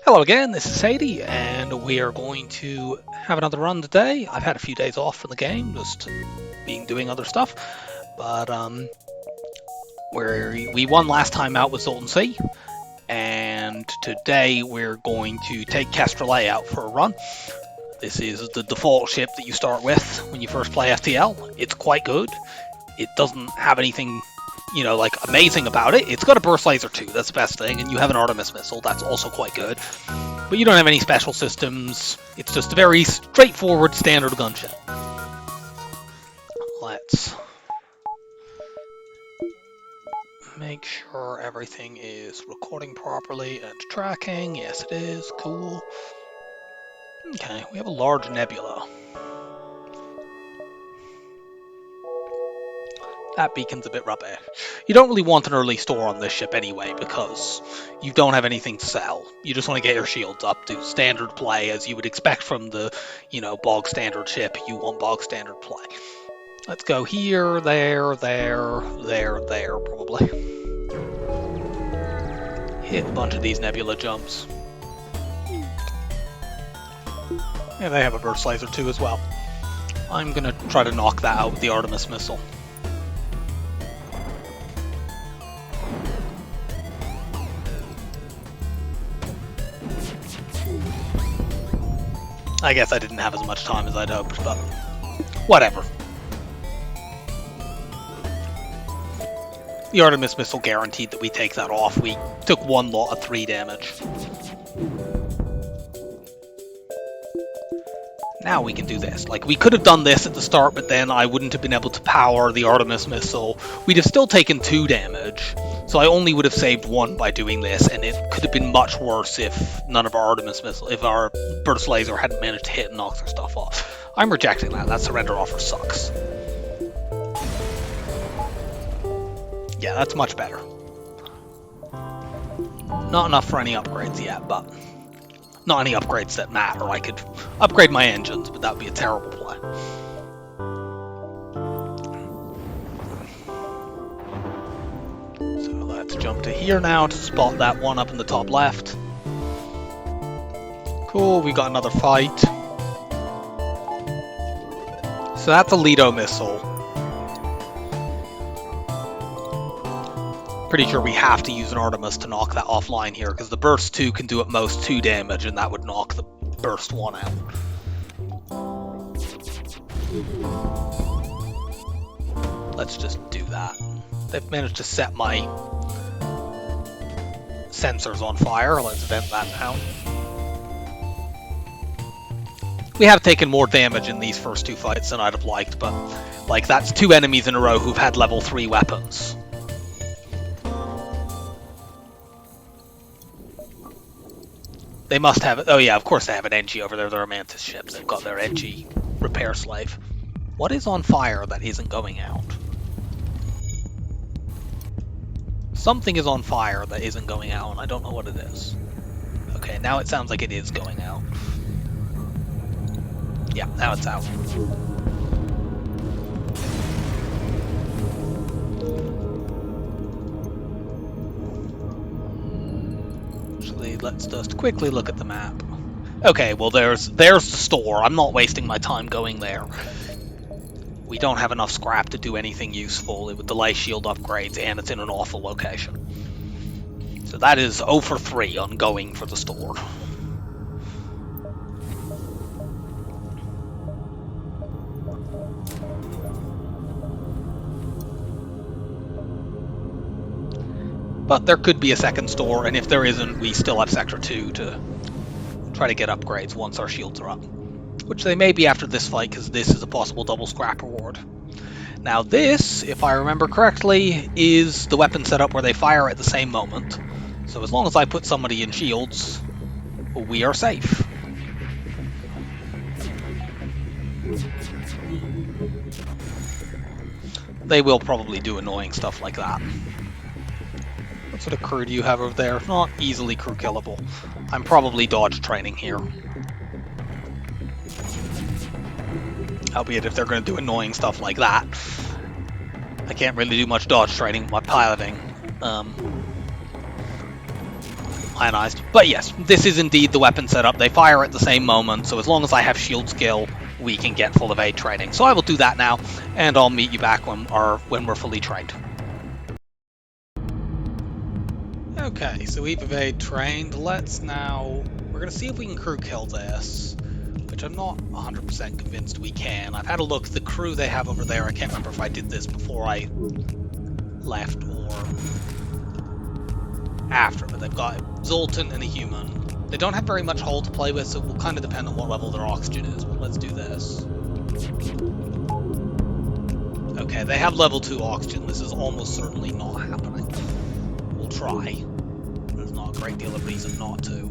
Hello again, this is Sadie, and we are going to have another run today. I've had a few days off from the game, just doing other stuff, but we won last time out with Zoltan Sea, and today we're going to take Kestrel A out for a run. This is the default ship that you start with when you first play FTL. It's quite good. It doesn't have anything like amazing about it. It's got a burst laser too, that's the best thing, and you have an Artemis missile, that's also quite good. But you don't have any special systems. It's just a very straightforward standard gunship. Let's make sure everything is recording properly and tracking. Yes, it is. Cool. Okay, we have a large nebula. That beacon's a bit rubbish. You don't really want an early store on this ship anyway, because you don't have anything to sell. You just want to get your shields up, do standard play as you would expect from the, bog standard ship. You want bog standard play. Let's go here, there, probably. Hit a bunch of these nebula jumps. Yeah, they have a burst laser too as well. I'm gonna try to knock that out with the Artemis missile. I guess I didn't have as much time as I'd hoped, but whatever. The Artemis missile guaranteed that we take that off. We took one lot of 3 damage. Now we can do this. Like, we could have done this at the start, but then I wouldn't have been able to power the Artemis missile. We'd have still taken 2 damage, so I only would have saved 1 by doing this, and it could have been much worse if none of our Artemis missile, if our burst laser hadn't managed to hit and knock their stuff off. I'm rejecting that. That surrender offer sucks. Yeah, that's much better. Not enough for any upgrades yet, but not any upgrades that matter. I could upgrade my engines, but that would be a terrible play. So let's jump to here now to spot that one up in the top left. Cool, we got another fight. So that's a Lido missile. Pretty sure we have to use an Artemis to knock that offline here, because the burst 2 can do at most 2 damage, and that would knock the burst 1 out. Let's just do that. They've managed to set my sensors on fire. Let's vent that now. We have taken more damage in these first 2 fights than I'd have liked, but like, that's 2 enemies in a row who've had level 3 weapons. They must have it. Oh yeah, of course they have an NG over there. They're a Mantis ship. They've got their NG repair slave. What is on fire that isn't going out? Something is on fire that isn't going out, and I don't know what it is. Okay, now it sounds like it is going out. Yeah, now it's out. Let's just quickly look at the map. Okay, well there's the store. I'm not wasting my time going there. We don't have enough scrap to do anything useful. It would delay shield upgrades, and it's in an awful location. So that is 0 for 3 on going for the store. But there could be a second store, and if there isn't, we still have Sector 2 to try to get upgrades once our shields are up. Which they may be after this fight, because this is a possible double scrap reward. Now this, if I remember correctly, is the weapon setup where they fire at the same moment. So as long as I put somebody in shields, we are safe. They will probably do annoying stuff like that. What sort of crew do you have over there? Not easily crew killable. I'm probably dodge training here. Albeit if they're going to do annoying stuff like that. I can't really do much dodge training with my piloting. ionized. But yes, this is indeed the weapon setup. They fire at the same moment, so as long as I have shield skill, we can get full evade training. So I will do that now, and I'll meet you back when we're fully trained. Okay, so we've evade trained. Let's now... We're going to see if we can crew kill this, which I'm not 100% convinced we can. I've had a look. The crew they have over there, I can't remember if I did this before I left or after, but they've got Zoltan and a human. They don't have very much hull to play with, so it will kind of depend on what level their oxygen is, but let's do this. Okay, they have level 2 oxygen. This is almost certainly not happening. We'll try. There's not a great deal of reason not to.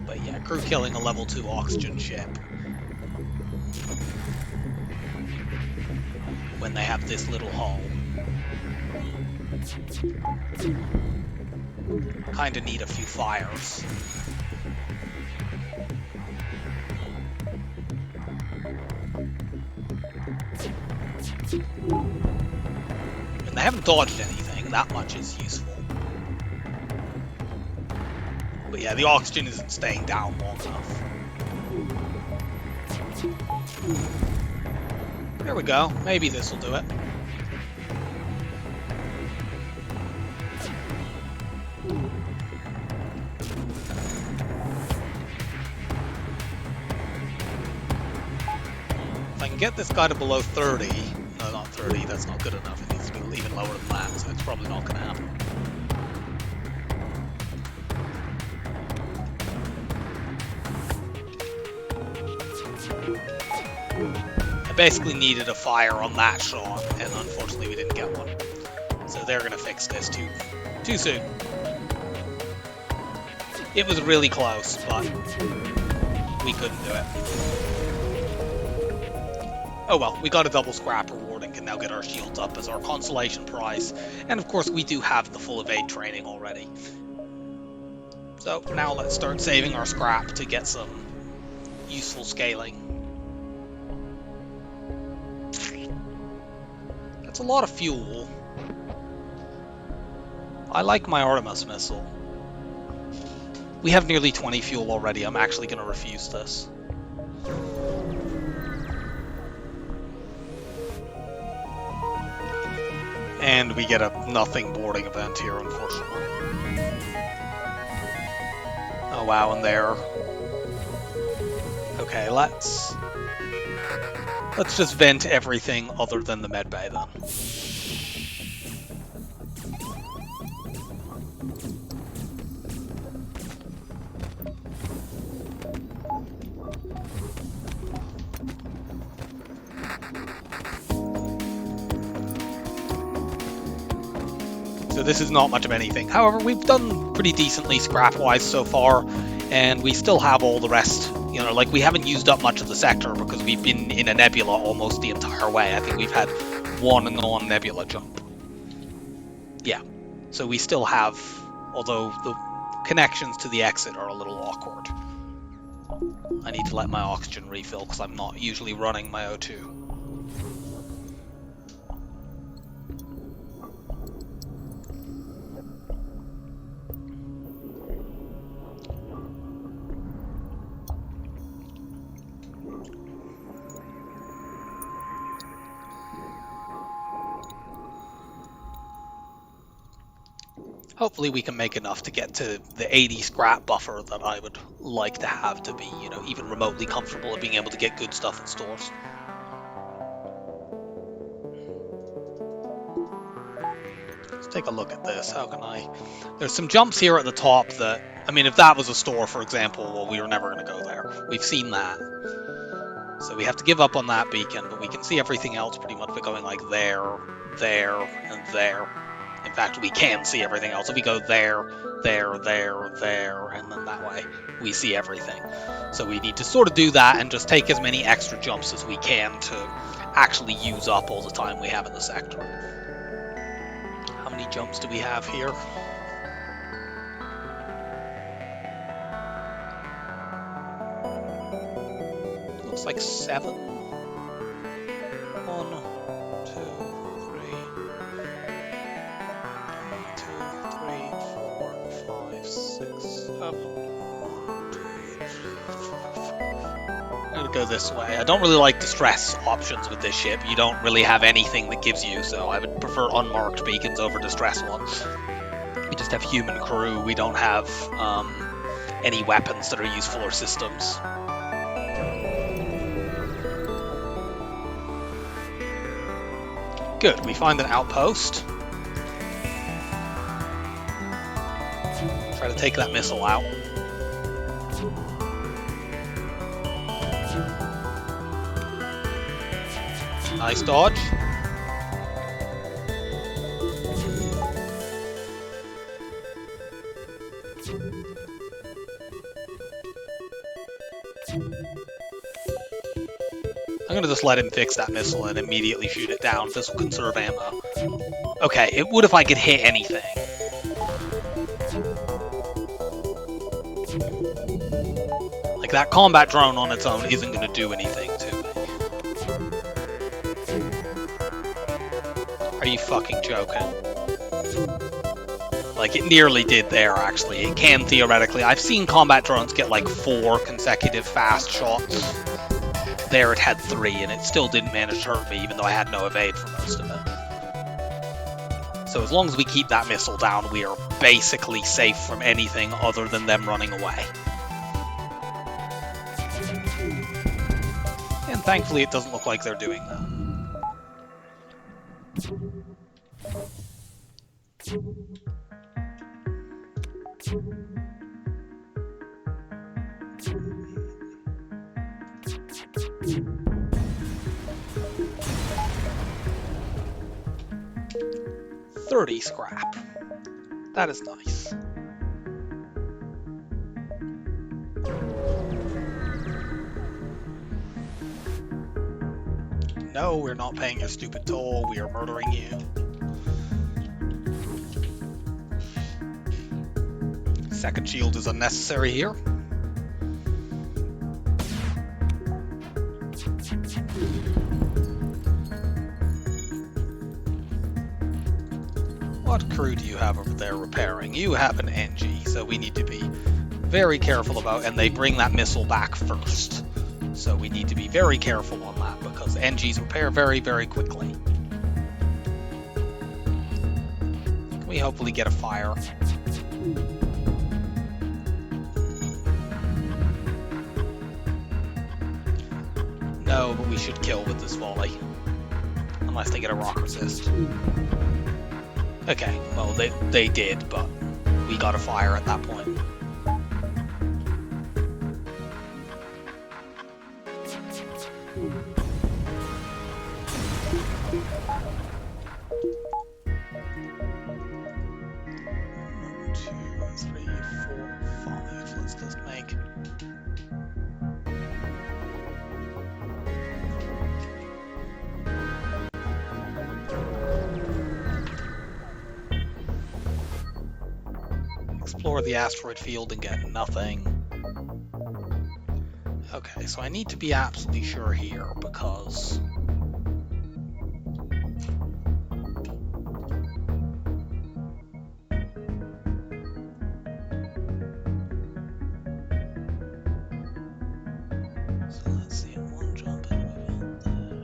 But yeah, crew killing a level 2 oxygen ship when they have this little hull. Kinda need a few fires. And they haven't dodged anything, that much is useful. But yeah, the oxygen isn't staying down long enough. There we go, maybe this will do it. If I can get this guy to below 30, no, not 30, that's not good enough. It needs to be even lower than that, so it's probably not going to happen. I basically needed a fire on that shot, and unfortunately we didn't get one. So they're going to fix this too soon. It was really close, but we couldn't do it. Oh well, we got a double scrap reward and can now get our shields up as our consolation prize. And of course we do have the full evade training already. So now let's start saving our scrap to get some useful scaling. That's a lot of fuel. I like my Artemis missile. We have nearly 20 fuel already. I'm actually going to refuse this. And we get a nothing boarding event here, unfortunately. Oh wow, and there. Okay, let's just vent everything other than the medbay then. So this is not much of anything. However, we've done pretty decently scrap-wise so far, and we still have all the rest. You know, like, we haven't used up much of the sector because we've been in a nebula almost the entire way. I think we've had one non-nebula jump. Yeah, so we still have, although the connections to the exit are a little awkward. I need to let my oxygen refill because I'm not usually running my O2. Hopefully we can make enough to get to the 80 scrap buffer that I would like to have to be, you know, even remotely comfortable at being able to get good stuff in stores. Let's take a look at this. How can I... There's some jumps here at the top that... I mean, if that was a store, for example, well, we were never going to go there. We've seen that. So we have to give up on that beacon, but we can see everything else pretty much by going like there, there, and there. In fact, we can see everything else. If we go there, there, there, there, and then that way, we see everything. So we need to sort of do that and just take as many extra jumps as we can to actually use up all the time we have in the sector. How many jumps do we have here? Looks like 7. 1, 2, I'm gonna go this way. I don't really like distress options with this ship. You don't really have anything that gives you, so I would prefer unmarked beacons over distress ones. We just have human crew. We don't have any weapons that are useful or systems. Good, we find an outpost. Try to take that missile out. Nice dodge. I'm gonna just let him fix that missile and immediately shoot it down. This will conserve ammo. Okay, it would if I could hit anything. Like, that combat drone on its own isn't gonna do anything to me. Are you fucking joking? Like, it nearly did there, actually. It can theoretically. I've seen combat drones get like 4 consecutive fast shots. There it had 3, and it still didn't manage to hurt me, even though I had no evade for most of it. So as long as we keep that missile down, we are basically safe from anything other than them running away. And thankfully it doesn't look like they're doing that. $30 scrap. That is nice. No, we're not paying your stupid toll. We are murdering you. Second shield is unnecessary here. What crew do you have over there repairing? You have an NG, so we need to be very careful about, and they bring that missile back first. So we need to be very careful on that, because NGs repair very, very quickly. Can we hopefully get a fire? No, but we should kill with this volley. Unless they get a rock resist. Okay, well, they did, but we got a fire at that point. One, 2, 3, 4, 5. Let's just make... Explore the asteroid field and get nothing. Okay, so I need to be absolutely sure here, because... So let's see, one jump and move in there.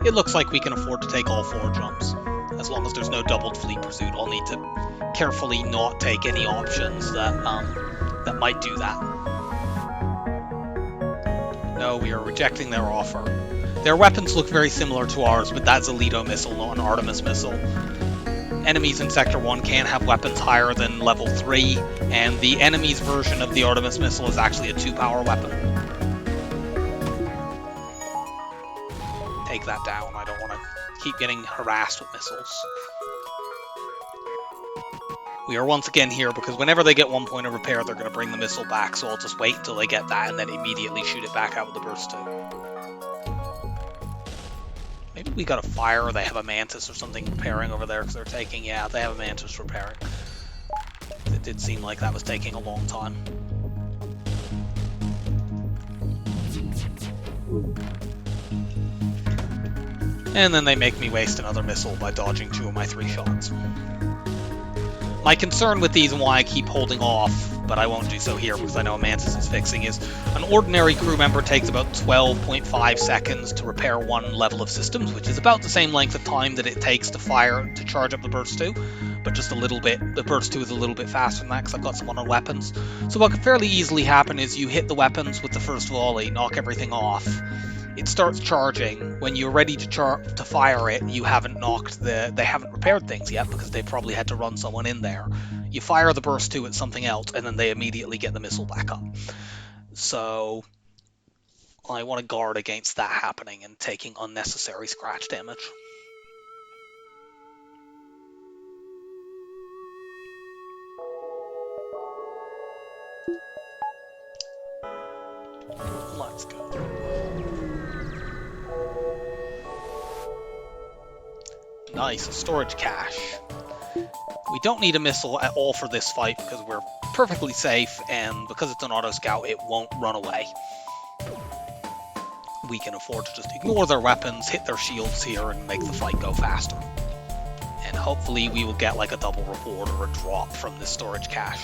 It looks like we can afford to take all 4 jumps. As long as there's no doubled fleet pursuit, I'll need to carefully not take any options that that might do that. No, we are rejecting their offer. Their weapons look very similar to ours, but that's a Leto missile, not an Artemis missile. Enemies in Sector 1 can have weapons higher than level 3, and the enemy's version of the Artemis missile is actually a 2-power weapon. Take that down. I don't want to keep getting harassed with missiles. We are once again here because whenever they get 1 point of repair, they're going to bring the missile back, so I'll just wait until they get that and then immediately shoot it back out with the burst 2. Maybe we got a fire or they have a Mantis or something repairing over there because they're taking... Yeah, they have a Mantis repairing. It did seem like that was taking a long time. And then they make me waste another missile by dodging 2 of my 3 shots. My concern with these and why I keep holding off, but I won't do so here because I know Mantis is fixing, is an ordinary crew member takes about 12.5 seconds to repair 1 level of systems, which is about the same length of time that it takes to charge up the Burst 2, but just a little bit. The Burst 2 is a little bit faster than that because I've got someone on weapons. So what could fairly easily happen is you hit the weapons with the first volley, knock everything off. It starts charging. When you're ready to fire it, you haven't they haven't repaired things yet because they probably had to run someone in there. You fire the Burst 2 at something else, and then they immediately get the missile back up. So I want to guard against that happening and taking unnecessary scratch damage. Let's go. Nice, a storage cache. We don't need a missile at all for this fight because we're perfectly safe, and because it's an auto scout, it won't run away. We can afford to just ignore their weapons, hit their shields here, and make the fight go faster. And hopefully we will get like a double reward or a drop from this storage cache.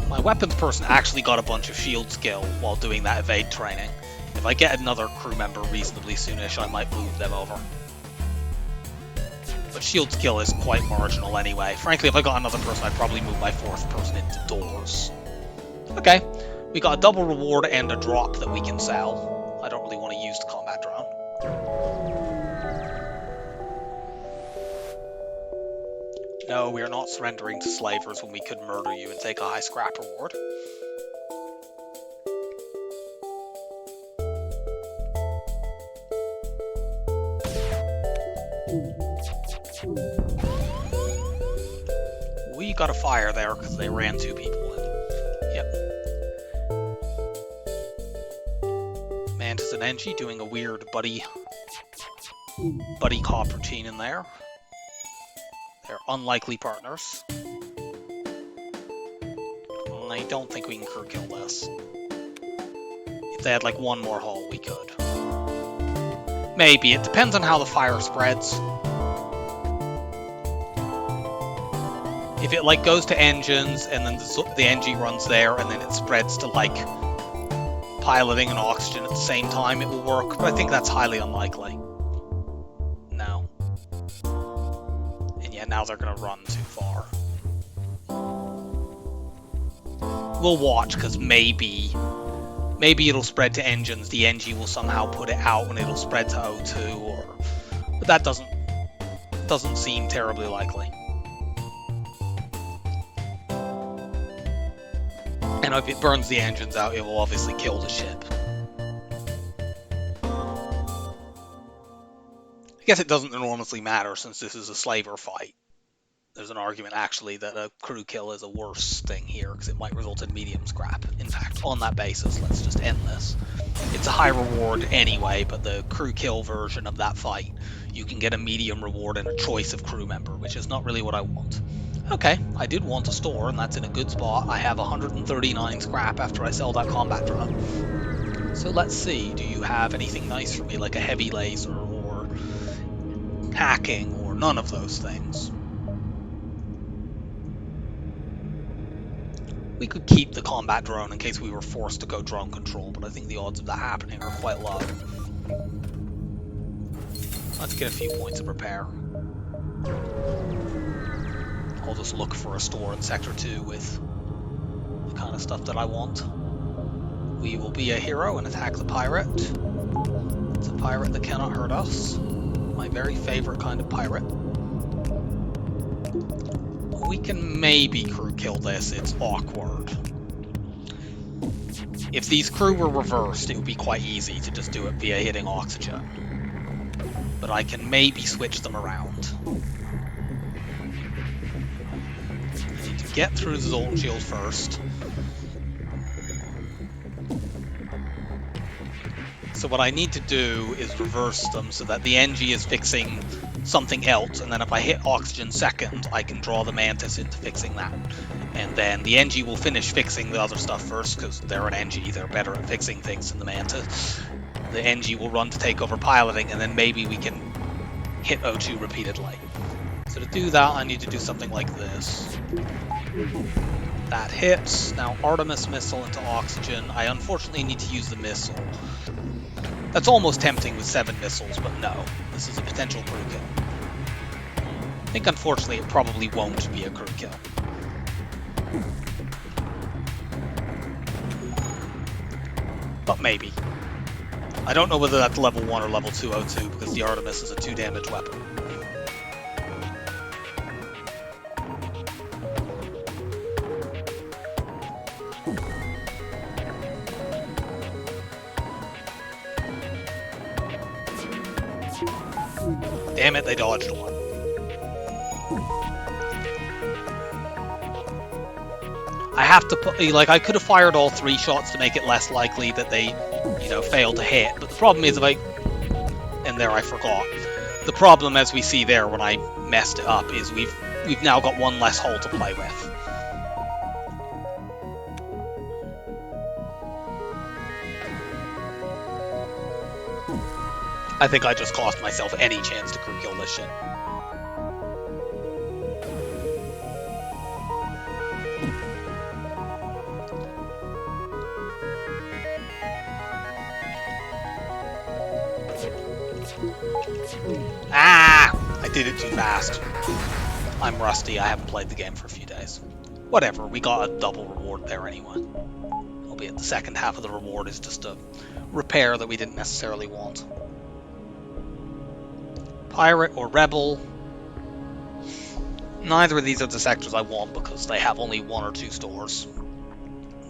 My weapons person actually got a bunch of shield skill while doing that evade training. If I get another crew member reasonably soonish, I might move them over. But shield skill is quite marginal anyway. Frankly, if I got another person, I'd probably move my 4th person into doors. Okay, we got a double reward and a drop that we can sell. I don't really want to use the combat drone. No, we are not surrendering to slavers when we could murder you and take a high scrap reward. We got a fire there because they ran 2 people in. Yep. Mantis and Engie doing a weird buddy cop routine in there. They're unlikely partners. I don't think we can crew kill this. If they had like 1 more hull, we could. Maybe. It depends on how the fire spreads. If it like goes to engines and then the NG runs there and then it spreads to like piloting and oxygen at the same time, it will work. But I think that's highly unlikely. No. And yeah, now they're gonna run too far. We'll watch because maybe it'll spread to engines. The NG will somehow put it out and it'll spread to O2, but that doesn't seem terribly likely. And if it burns the engines out, it will obviously kill the ship. I guess it doesn't enormously matter since this is a slaver fight. There's an argument actually that a crew kill is a worse thing here because it might result in medium scrap. In fact, on that basis, let's just end this. It's a high reward anyway, but the crew kill version of that fight, you can get a medium reward and a choice of crew member, which is not really what I want. Okay, I did want a store, and that's in a good spot. I have 139 scrap after I sell that combat drone. So let's see, do you have anything nice for me, like a heavy laser, or hacking, or none of those things? We could keep the combat drone in case we were forced to go drone control, but I think the odds of that happening are quite low. Let's get a few points of repair. I'll just look for a store in Sector 2 with the kind of stuff that I want. We will be a hero and attack the pirate. It's a pirate that cannot hurt us. My very favorite kind of pirate. We can maybe crew kill this. It's awkward. If these crew were reversed, it would be quite easy to just do it via hitting oxygen. But I can maybe switch them around. Get through the Zoltan shield first. So what I need to do is reverse them so that the NG is fixing something else, and then if I hit oxygen second, I can draw the Mantis into fixing that. And then the NG will finish fixing the other stuff first, because they're an NG, they're better at fixing things than the Mantis. The NG will run to take over piloting, and then maybe we can hit O2 repeatedly. So to do that, I need to do something like this. That hits. Now Artemis missile into oxygen. I unfortunately need to use the missile. That's almost tempting with 7 missiles, but no. This is a potential crew kill. I think unfortunately it probably won't be a crew kill. But maybe. I don't know whether that's level 1 or level 2 O2 because the Artemis is a 2 damage weapon. Damn it, they dodged one. I have to put, like, I could have fired all 3 shots to make it less likely that they, you know, fail to hit. But the problem is if I, and there I forgot. The problem, as we see there when I messed it up, is we've now got 1 less hull to play with. I think I just cost myself any chance to crew kill this shit. Ah! I did it too fast. I'm rusty, I haven't played the game for a few days. Whatever, we got a double reward there anyway. Albeit the second half of the reward is just a repair that we didn't necessarily want. Pirate or Rebel. Neither of these are the sectors I want because they have only 1 or 2 stores.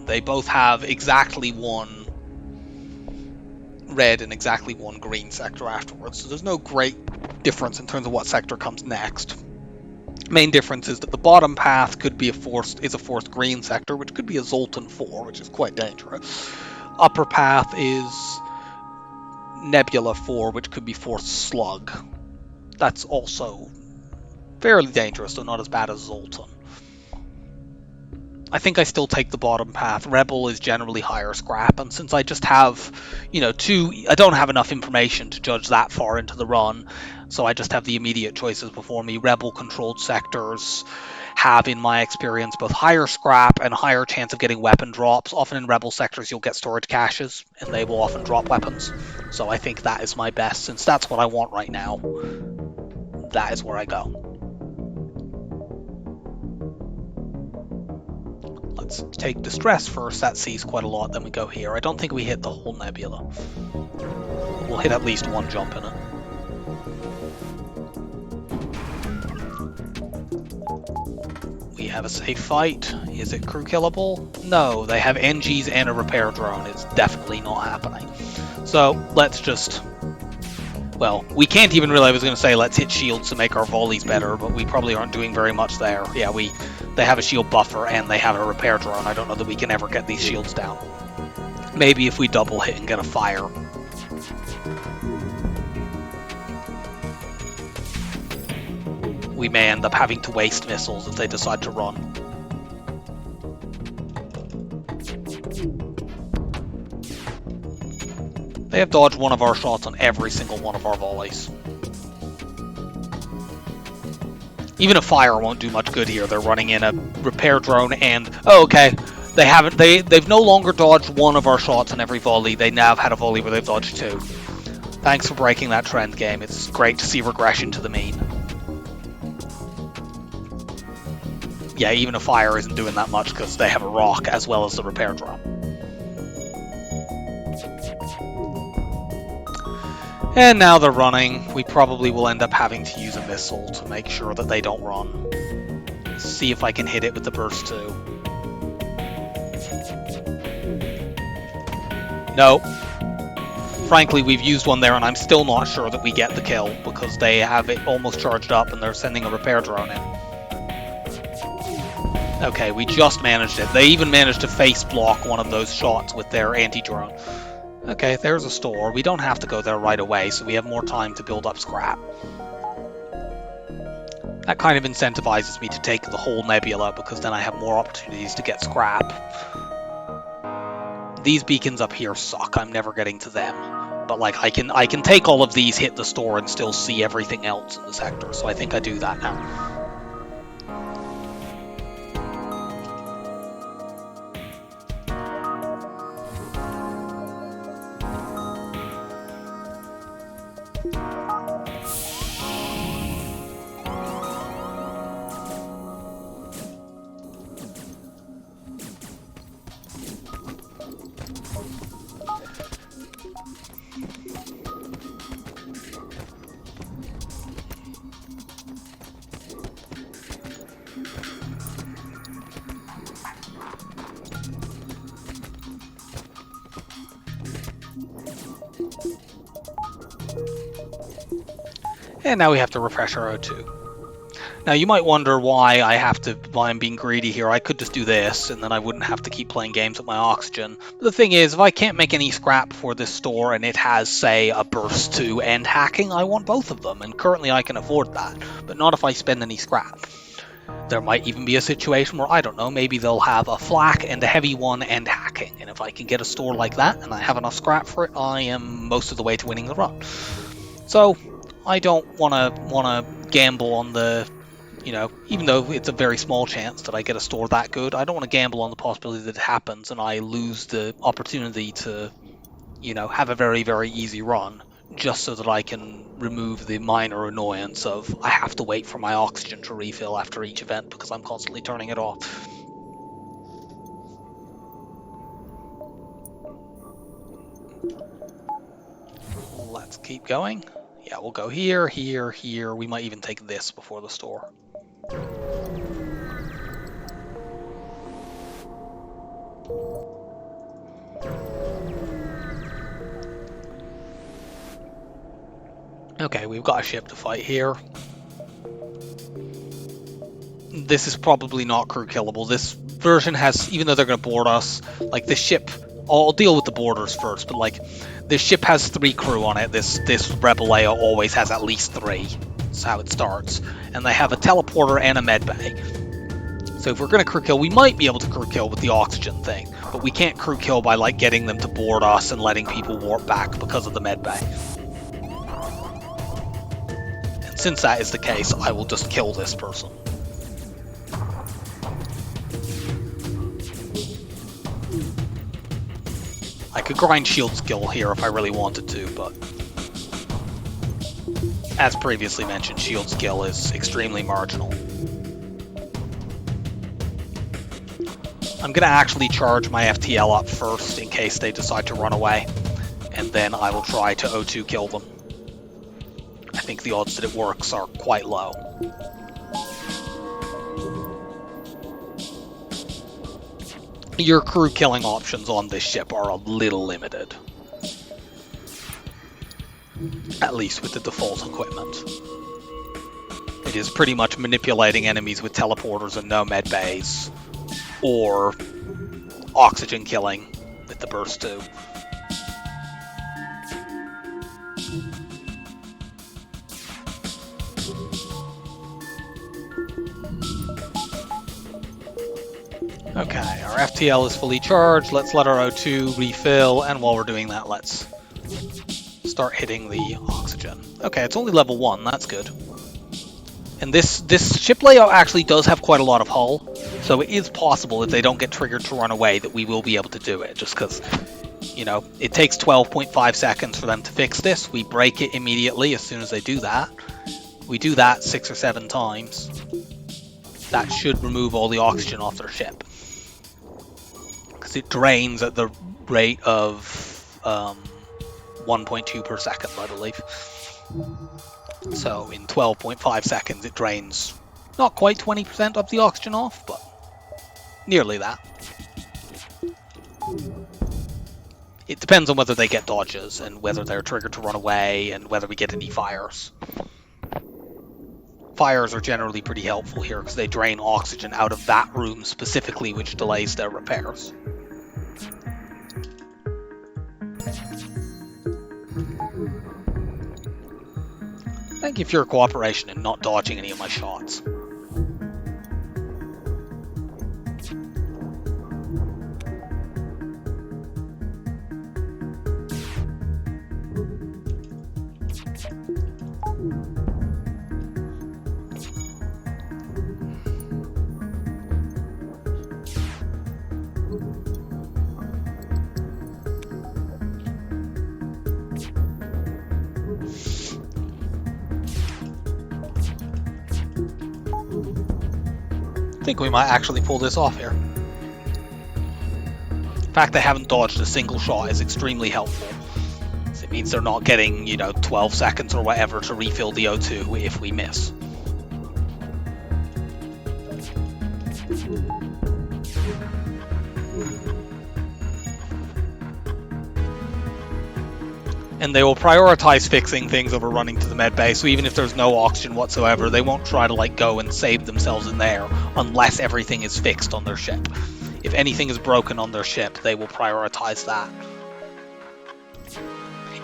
They both have exactly 1 red and exactly 1 green sector afterwards, so there's no great difference in terms of what sector comes next. Main difference is that the bottom path could be a forced green sector, which could be a Zoltan 4, which is quite dangerous. Upper path is Nebula 4, which could be forced slug. That's also fairly dangerous, though not as bad as Zoltan. I think I still take the bottom path. Rebel is generally higher scrap, and since I just have, you know, I don't have enough information to judge that far into the run, so I just have the immediate choices before me. Rebel-controlled sectors have, in my experience, both higher scrap and higher chance of getting weapon drops. Often in Rebel sectors you'll get storage caches, and they will often drop weapons. So I think that is my best, since that's what I want right now. That is where I go. Let's take Distress first, that sees quite a lot, then we go here. I don't think we hit the whole nebula. We'll hit at least 1 jump in it. We have a safe fight. Is it crew killable? No, they have NGs and a repair drone. It's definitely not happening. So let's just... Well, we can't even really, I was going to say let's hit shields to make our volleys better, but we probably aren't doing very much there. Yeah, they have a shield buffer and they have a repair drone. I don't know that we can ever get these shields down. Maybe if we double hit and get a fire. We may end up having to waste missiles if they decide to run. They have dodged 1 of our shots on every single one of our volleys. Even a fire won't do much good here. They're running in a repair drone and... Oh, okay. They've no longer dodged 1 of our shots on every volley. They now have had a volley where they've dodged 2. Thanks for breaking that trend, game. It's great to see regression to the mean. Yeah, even a fire isn't doing that much because they have a rock as well as the repair drone. And now they're running. We probably will end up having to use a missile to make sure that they don't run. See if I can hit it with the burst 2. No. Frankly, we've used one there and I'm still not sure that we get the kill because they have it almost charged up and they're sending a repair drone in. Okay, we just managed it. They even managed to face block one of those shots with their anti-drone. Okay, there's a store. We don't have to go there right away, so we have more time to build up scrap. That kind of incentivizes me to take the whole nebula, because then I have more opportunities to get scrap. These beacons up here suck. I'm never getting to them. But like I can take all of these, hit the store, and still see everything else in the sector, so I think I do that now. And now we have to refresh our O2. Now you might wonder why I'm being greedy here. I could just do this, and then I wouldn't have to keep playing games with my oxygen. But the thing is, if I can't make any scrap for this store and it has, say, a burst 2 and hacking, I want both of them, and currently I can afford that, but not if I spend any scrap. There might even be a situation where, I don't know, maybe they'll have a flak and a heavy 1 and hacking, and if I can get a store like that and I have enough scrap for it, I am most of the way to winning the run. So I don't want to gamble on the, even though it's a very small chance that I get a store that good, I don't want to gamble on the possibility that it happens and I lose the opportunity to, have a very, very easy run, just so that I can remove the minor annoyance of I have to wait for my oxygen to refill after each event because I'm constantly turning it off. Let's keep going. Yeah, we'll go here, here, here. We might even take this before the store. Okay, we've got a ship to fight here. This is probably not crew killable. This version has, even though they're going to board us, like this ship, I'll deal with the boarders first, but like this ship has 3 crew on it. This Rebel Leia always has at least 3. That's how it starts. And they have a teleporter and a med bay. So if we're going to crew kill, we might be able to crew kill with the oxygen thing, but we can't crew kill by like getting them to board us and letting people warp back because of the med bay. And since that is the case, I will just kill this person. I could grind shield skill here if I really wanted to, but as previously mentioned, shield skill is extremely marginal. I'm going to actually charge my FTL up first in case they decide to run away, and then I will try to O2 kill them. I think the odds that it works are quite low. Your crew killing options on this ship are a little limited. At least with the default equipment. It is pretty much manipulating enemies with teleporters and no med bays, or oxygen killing with the burst 2. Okay, our FTL is fully charged. Let's let our O2 refill, and while we're doing that, let's start hitting the oxygen. Okay, it's only level 1, that's good. And this ship layout actually does have quite a lot of hull, so it is possible if they don't get triggered to run away that we will be able to do it, just because, it takes 12.5 seconds for them to fix this. We break it immediately as soon as they do that. We do that 6 or 7 times. That should remove all the oxygen off their ship. Because it drains at the rate of 1.2 per second, I believe. So in 12.5 seconds it drains not quite 20% of the oxygen off, but nearly that. It depends on whether they get dodges and whether they're triggered to run away and whether we get any fires. Fires are generally pretty helpful here because they drain oxygen out of that room specifically, which delays their repairs. Thank you for your cooperation in not dodging any of my shots. I think we might actually pull this off here. The fact they haven't dodged a single shot is extremely helpful. It means they're not getting, 12 seconds or whatever to refill the O2 if we miss. And they will prioritize fixing things over running to the med bay, so even if there's no oxygen whatsoever, they won't try to go and save themselves in there unless everything is fixed on their ship. If anything is broken on their ship, they will prioritize that.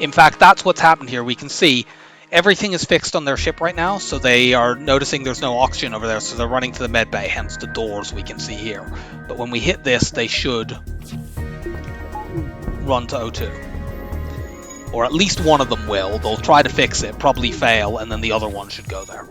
In fact, that's what's happened here. We can see everything is fixed on their ship right now, so they are noticing there's no oxygen over there, so they're running to the med bay, hence the doors we can see here. But when we hit this, they should run to O2. Or at least one of them will. They'll try to fix it, probably fail, and then the other one should go there.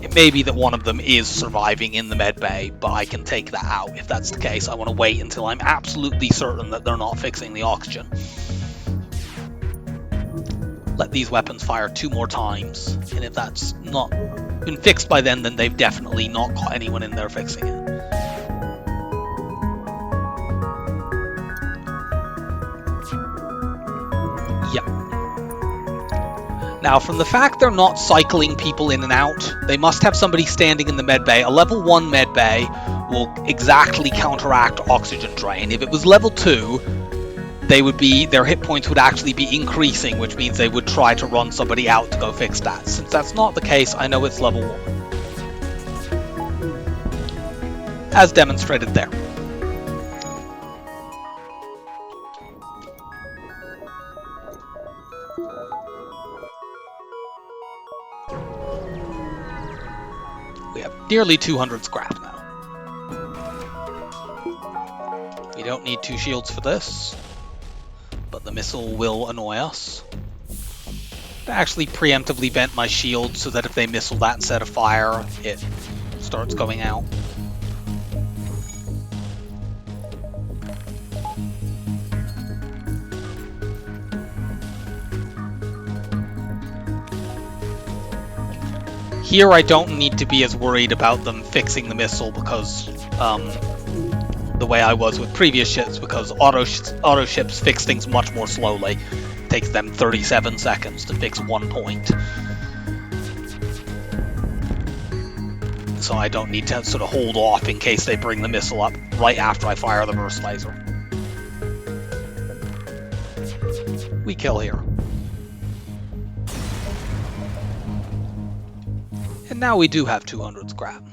It may be that one of them is surviving in the med bay, but I can take that out. If that's the case, I want to wait until I'm absolutely certain that they're not fixing the oxygen. Let these weapons fire 2 more times, and if that's not been fixed by then they've definitely not got anyone in there fixing it. Yep. Now, from the fact they're not cycling people in and out, they must have somebody standing in the med bay. A level 1 med bay will exactly counteract oxygen drain. If it was level 2, their hit points would actually be increasing, which means they would try to run somebody out to go fix that. Since that's not the case, I know it's level 1. As demonstrated there. We have nearly 200 scrap now. We don't need 2 shields for this, but the missile will annoy us. I actually preemptively vent my shield so that if they missile that instead of fire, it starts going out. Here I don't need to be as worried about them fixing the missile because the way I was with previous ships, because auto ships fix things much more slowly. It takes them 37 seconds to fix 1 point. So I don't need to sort of hold off in case they bring the missile up right after I fire the burst laser. We kill here. And now we do have 200 scrap.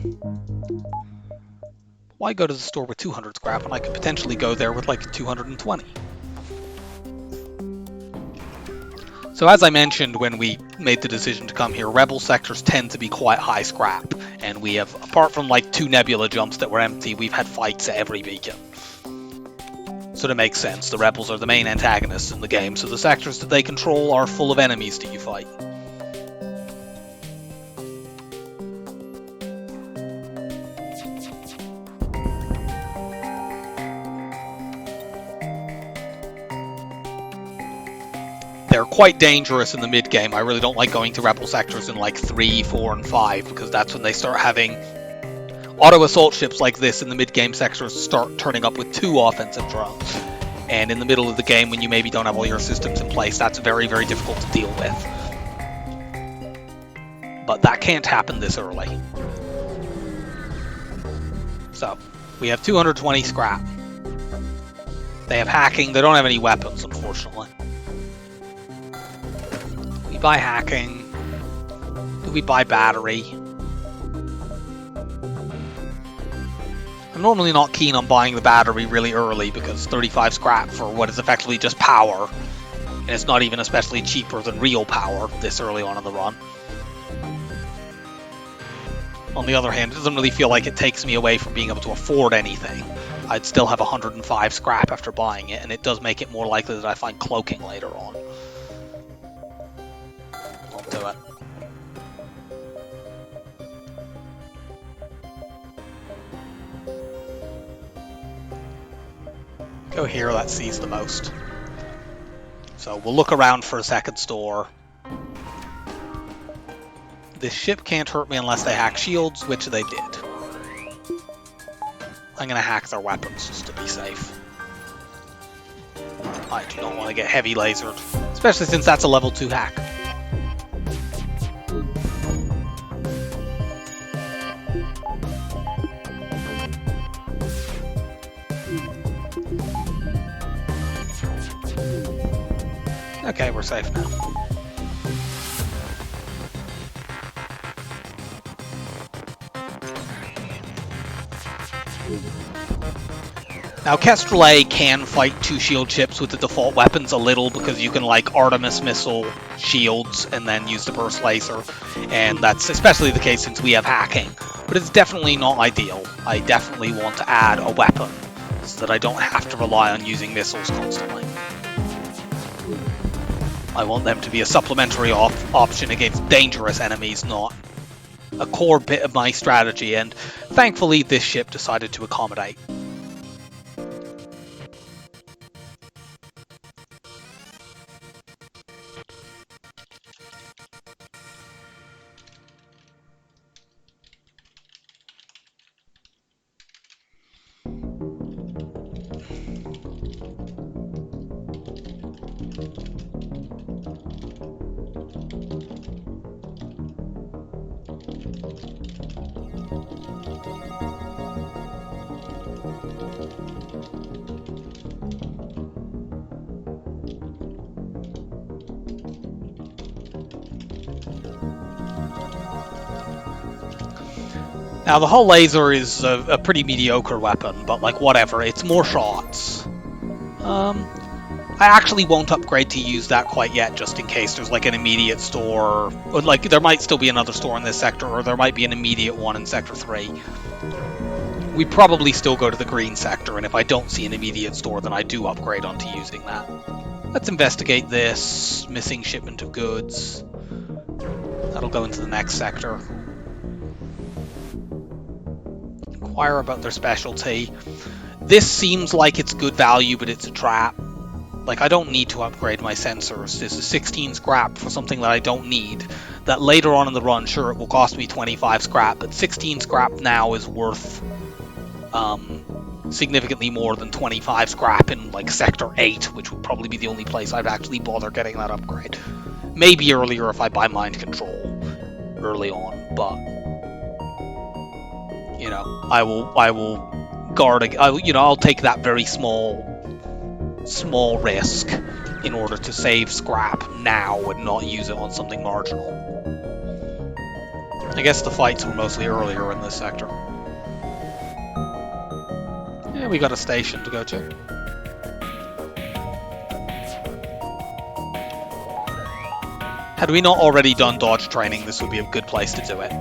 Why go to the store with 200 scrap when I could potentially go there with 220? So as I mentioned when we made the decision to come here, Rebel sectors tend to be quite high scrap, and we have, apart from 2 nebula jumps that were empty, we've had fights at every beacon. So that makes sense. The Rebels are the main antagonists in the game, so the sectors that they control are full of enemies that you fight. They're quite dangerous in the mid-game. I really don't like going to Rebel sectors in 3, 4, and 5, because that's when they start having auto-assault ships like this in the mid-game sectors start turning up with 2 offensive drones. And in the middle of the game, when you maybe don't have all your systems in place, that's very, very difficult to deal with. But that can't happen this early. So, we have 220 scrap. They have hacking. They don't have any weapons, unfortunately. We buy hacking. Do we buy battery? I'm normally not keen on buying the battery really early because 35 scrap for what is effectively just power, and it's not even especially cheaper than real power this early on in the run. On the other hand, it doesn't really feel like it takes me away from being able to afford anything. I'd still have 105 scrap after buying it, and it does make it more likely that I find cloaking later on. I'll do it. Go here, that sees the most. So we'll look around for a second store. This ship can't hurt me unless they hack shields, which they did. I'm going to hack their weapons just to be safe. I do not want to get heavy lasered, especially since that's a level 2 hack. Okay, we're safe now. Now, Kestrel A can fight 2 shield ships with the default weapons a little because you can, like, Artemis missile shields and then use the burst laser, and that's especially the case since we have hacking. But it's definitely not ideal. I definitely want to add a weapon so that I don't have to rely on using missiles constantly. I want them to be a supplementary option against dangerous enemies, not a core bit of my strategy, and thankfully this ship decided to accommodate. Now, the hull laser is a pretty mediocre weapon, but, like, whatever, it's more shots. I actually won't upgrade to use that quite yet, just in case there's, like, an immediate store. Or, like, there might still be another store in this sector, or there might be an immediate one in Sector 3. We probably still go to the green sector, and if I don't see an immediate store, then I do upgrade onto using that. Let's investigate this. Missing shipment of goods. That'll go into the next sector. Inquire about their specialty. This seems like it's good value, but it's a trap. Like, I don't need to upgrade my sensors. This is 16 scrap for something that I don't need. That later on in the run, sure, it will cost me 25 scrap, but 16 scrap now is worth significantly more than 25 scrap in, like, Sector 8, which would probably be the only place I'd actually bother getting that upgrade. Maybe earlier if I buy Mind Control early on, but, you know, I will guard, I'll take that very small risk in order to save scrap now and not use it on something marginal. I guess the fights were mostly earlier in this sector. Yeah, we got a station to go to. Had we not already done dodge training, this would be a good place to do it.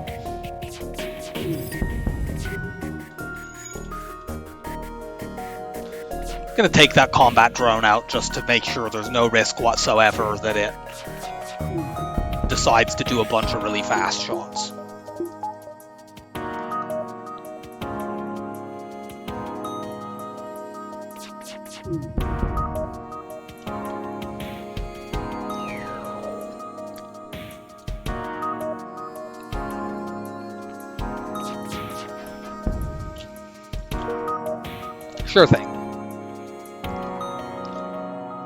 I'm going to take that combat drone out just to make sure there's no risk whatsoever that it decides to do a bunch of really fast shots. Sure thing.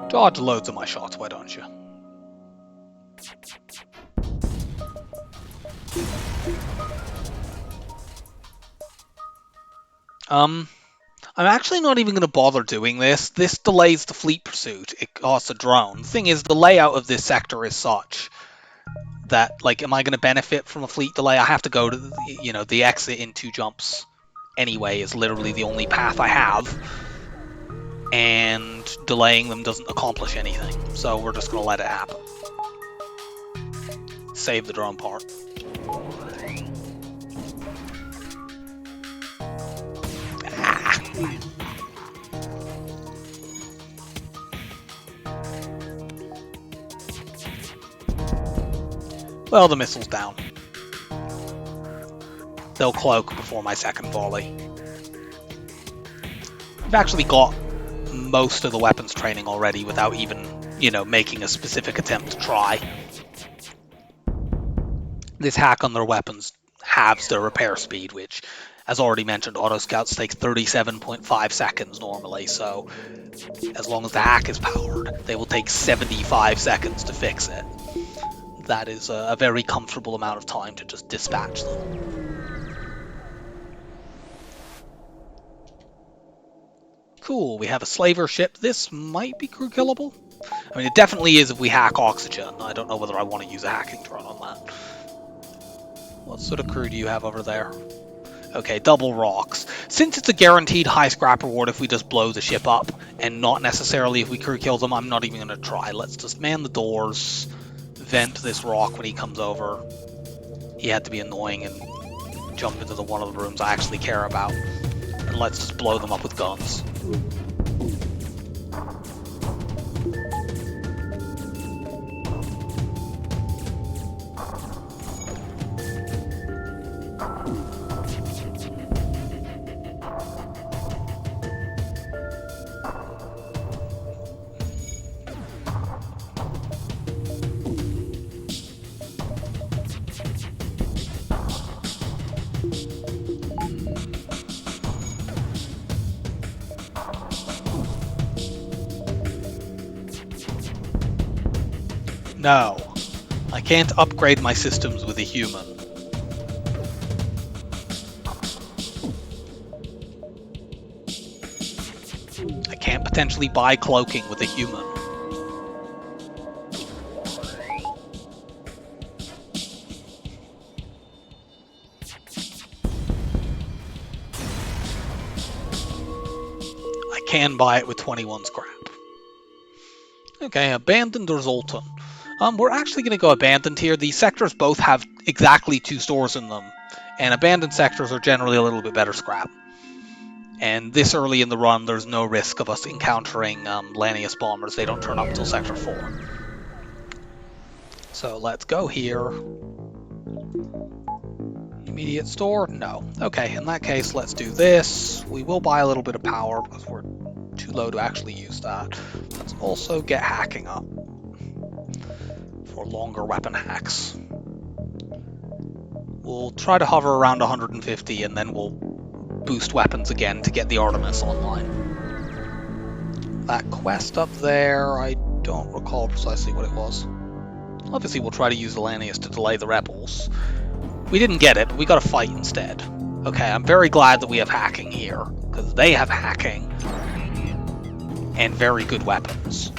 Dodge loads of my shots, why don't you? I'm actually not even going to bother doing this. This delays the fleet pursuit. It costs a drone. The thing is, the layout of this sector is such that, like, am I going to benefit from a fleet delay? I have to go to, the exit in 2 jumps anyway is literally the only path I have, and delaying them doesn't accomplish anything, so we're just going to let it happen. Save the drone part. Ah. Well, the missile's down. They'll cloak before my second volley. I've actually got most of the weapons training already without even, making a specific attempt to try. This hack on their weapons halves their repair speed, which, as already mentioned, auto scouts take 37.5 seconds normally, so as long as the hack is powered, they will take 75 seconds to fix it. That is a very comfortable amount of time to just dispatch them. Cool, we have a slaver ship. This might be crew killable. I mean, it definitely is if we hack oxygen. I don't know whether I want to use a hacking drone on that. What sort of crew do you have over there? Okay, double rocks. Since it's a guaranteed high scrap reward if we just blow the ship up, and not necessarily if we crew kill them, I'm not even going to try. Let's just man the doors, vent this rock when he comes over. He had to be annoying and jump into one of the rooms I actually care about. And let's just blow them up with guns. No, I can't upgrade my systems with a human. I can't potentially buy cloaking with a human. I can buy it with 21 scrap. Okay, abandoned or Zoltan? We're actually going to go abandoned here. These sectors both have exactly 2 stores in them, and abandoned sectors are generally a little bit better scrap. And this early in the run, there's no risk of us encountering Lanius bombers. They don't turn up until Sector 4. So let's go here. Immediate store? No. Okay, in that case, let's do this. We will buy a little bit of power because we're too low to actually use that. Let's also get hacking up for longer weapon hacks. We'll try to hover around 150 and then we'll boost weapons again to get the Artemis online. That quest up there, I don't recall precisely what it was. Obviously we'll try to use the Lanius to delay the rebels. We didn't get it, but we got a fight instead. Okay, I'm very glad that we have hacking here, because they have hacking and very good weapons.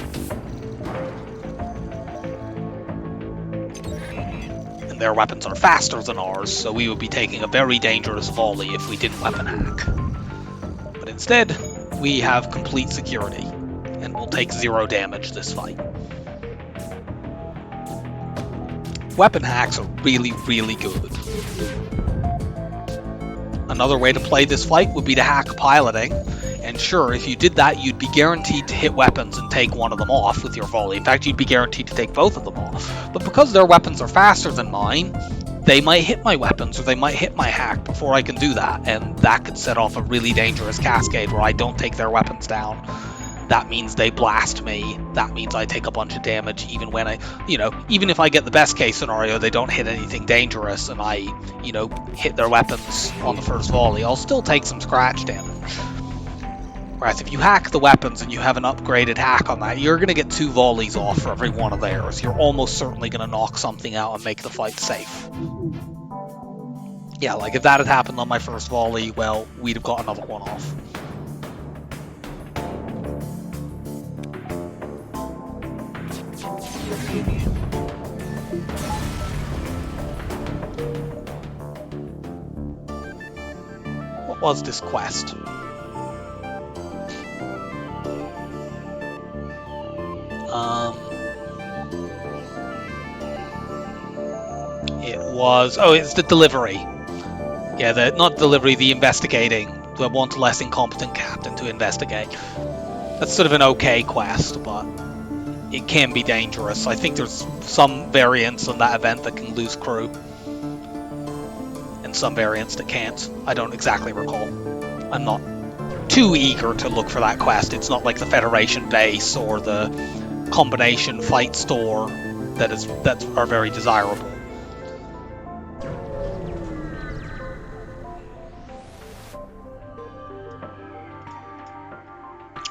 And their weapons are faster than ours, so we would be taking a very dangerous volley if we didn't weapon hack. But instead, we have complete security, and we'll take 0 damage this fight. Weapon hacks are really, really good. Another way to play this fight would be to hack piloting, and sure, if you did that, you'd be guaranteed to hit weapons and take one of them off with your volley. In fact, you'd be guaranteed to take both of them off. But because their weapons are faster than mine, they might hit my weapons or they might hit my hack before I can do that, and that could set off a really dangerous cascade where I don't take their weapons down. That means they blast me. That means I take a bunch of damage even when even if I get the best case scenario, they don't hit anything dangerous and I, hit their weapons on the first volley, I'll still take some scratch damage. Whereas if you hack the weapons and you have an upgraded hack on that, you're going to get 2 volleys off for every one of theirs. You're almost certainly going to knock something out and make the fight safe. Yeah, like if that had happened on my first volley, well, we'd have got another one off. What was this quest? It was... Oh, it's the delivery. Yeah, not delivery, the investigating. The want a less incompetent captain to investigate. That's sort of an okay quest, but it can be dangerous. I think there's some variants on that event that can lose crew, and some variants that can't. I don't exactly recall. I'm not too eager to look for that quest. It's not like the Federation base or the combination fight store that are very desirable.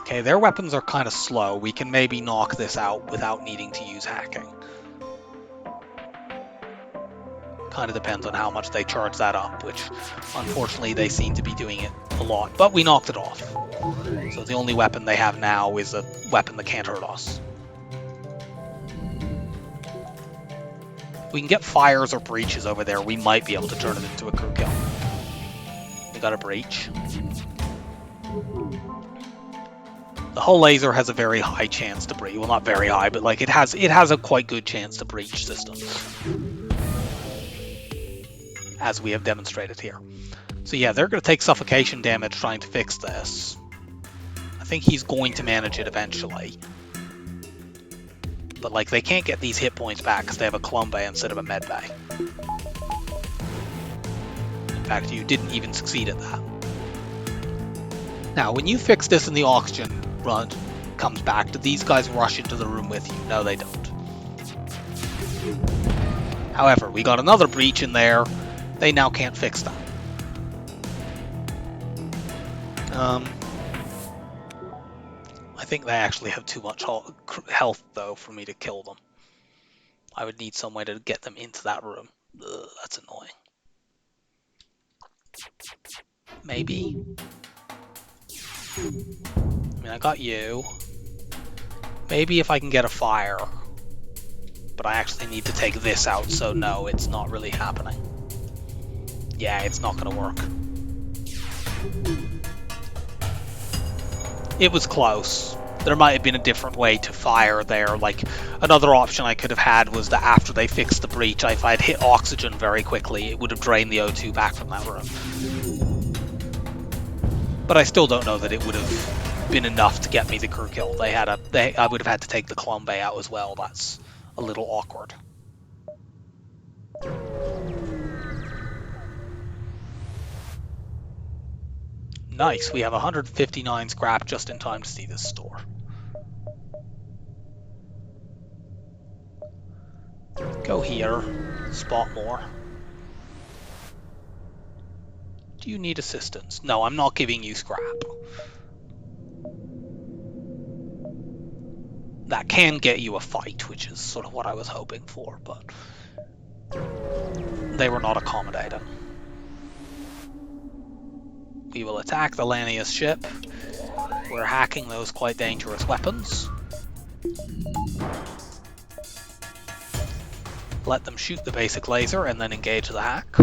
Okay, their weapons are kind of slow. We can maybe knock this out without needing to use hacking. Kind of depends on how much they charge that up, which unfortunately they seem to be doing it a lot. But we knocked it off. So the only weapon they have now is a weapon that can't hurt us. If we can get fires or breaches over there, we might be able to turn it into a crew kill. We got a breach. The hull laser has a very high chance to breach. Well, not very high, but like it has a quite good chance to breach systems, as we have demonstrated here. So yeah, they're going to take suffocation damage trying to fix this. I think he's going to manage it eventually. But like, they can't get these hit points back because they have a Clum Bay instead of a Med Bay. In fact, you didn't even succeed at that. Now, when you fix this and the oxygen run comes back, do these guys rush into the room with you? No, they don't. However, we got another breach in there. They now can't fix that. I think they actually have too much health, though, for me to kill them. I would need some way to get them into that room. Ugh, that's annoying. Maybe. I mean, I got you. Maybe if I can get a fire. But I actually need to take this out, so no, it's not really happening. Yeah, it's not going to work. It was close. There might have been a different way to fire there. Like, another option I could have had was that after they fixed the breach, if I'd hit oxygen very quickly, it would have drained the O2 back from that room. But I still don't know that it would have been enough to get me the crew kill. I would have had to take the Clum Bay out as well. That's a little awkward. Nice, we have 159 scrap just in time to see this store. Go here, spot more. Do you need assistance? No, I'm not giving you scrap. That can get you a fight, which is sort of what I was hoping for, but they were not accommodating. We will attack the Lanius ship. We're hacking those quite dangerous weapons. Let them shoot the basic laser and then engage the hack.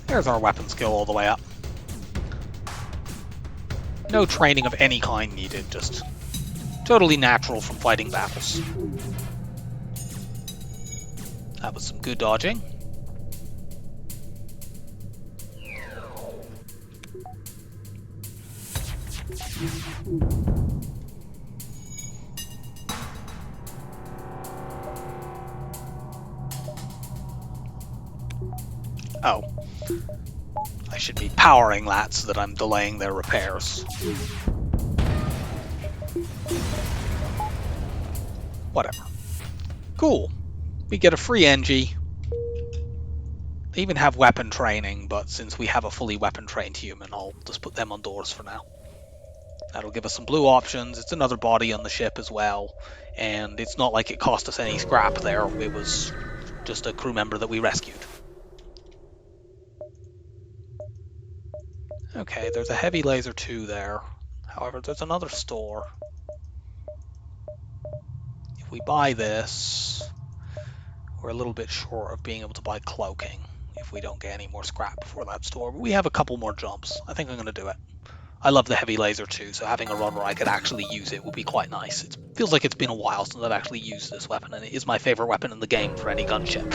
There's our weapon skill all the way up. No training of any kind needed, just totally natural from fighting battles. That was some good dodging. Oh. I should be powering that so that I'm delaying their repairs. Whatever. Cool. We get a free Engie. They even have weapon training, but since we have a fully weapon trained human, I'll just put them on doors for now. That'll give us some blue options. It's another body on the ship as well, and it's not like it cost us any scrap there. It was just a crew member that we rescued. Okay, there's a heavy laser 2 there. However, there's another store. If we buy this, We're a little bit short of being able to buy cloaking if we don't get any more scrap before that store. But we have a couple more jumps. I think I'm going to do it. I love the heavy laser too, so having a run where I could actually use it would be quite nice. It feels like it's been a while since I've actually used this weapon, and it is my favorite weapon in the game for any gunship.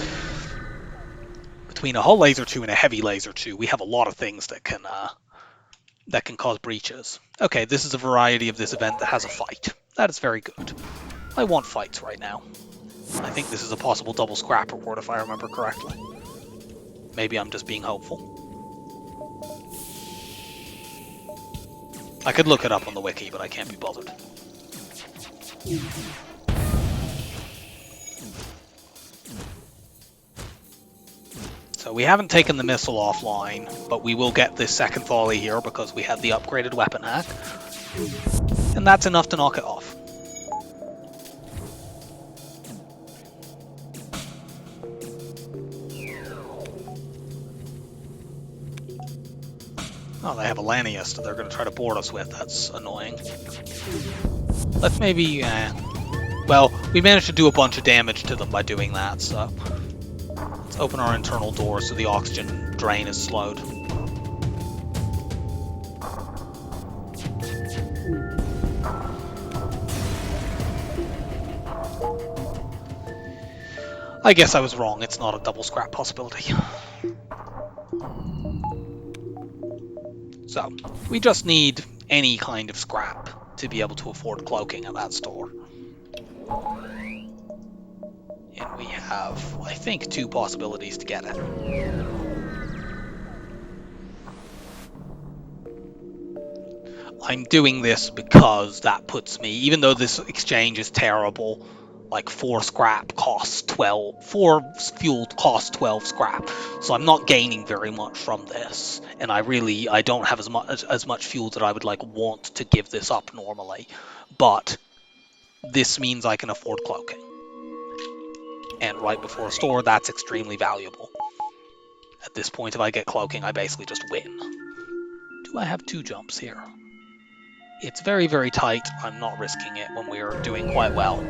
Between a hull laser 2 and a heavy laser 2, we have a lot of things that can cause breaches. Okay, this is a variety of this event that has a fight. That is very good. I want fights right now. I think this is a possible double scrap reward if I remember correctly. Maybe I'm just being hopeful. I could look it up on the wiki, but I can't be bothered. So we haven't taken the missile offline, but we will get this second volley here because we have the upgraded weapon hack. And that's enough to knock it off. Oh, they have a Lanius that they're going to try to board us with. That's annoying. Let's maybe... well, we managed to do a bunch of damage to them by doing that, so... Let's open our internal door so the oxygen drain is slowed. I guess I was wrong. It's not a double scrap possibility. So, we just need any kind of scrap to be able to afford cloaking at that store. And we have, I think, 2 possibilities to get it. I'm doing this because that puts me, even though this exchange is terrible, like 4 scrap costs 12, 4 fuel costs 12 scrap, so I'm not gaining very much from this, and I don't have as much fuel that I would want to give this up normally, but this means I can afford cloaking, and right before a store, that's extremely valuable. At this point, if I get cloaking, I basically just win. Do I have 2 jumps here? It's very, very tight. I'm not risking it when we're doing quite well.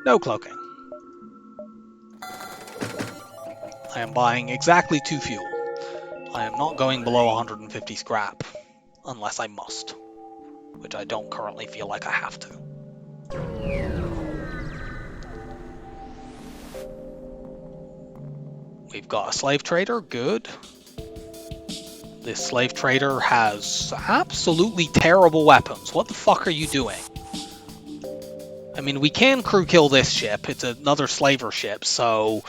No cloaking. I am buying exactly 2 fuel. I am not going below 150 scrap, unless I must, which I don't currently feel like I have to. We've got a slave trader, good. This slave trader has absolutely terrible weapons. What the fuck are you doing? I mean, we can crew kill this ship. It's another slaver ship, so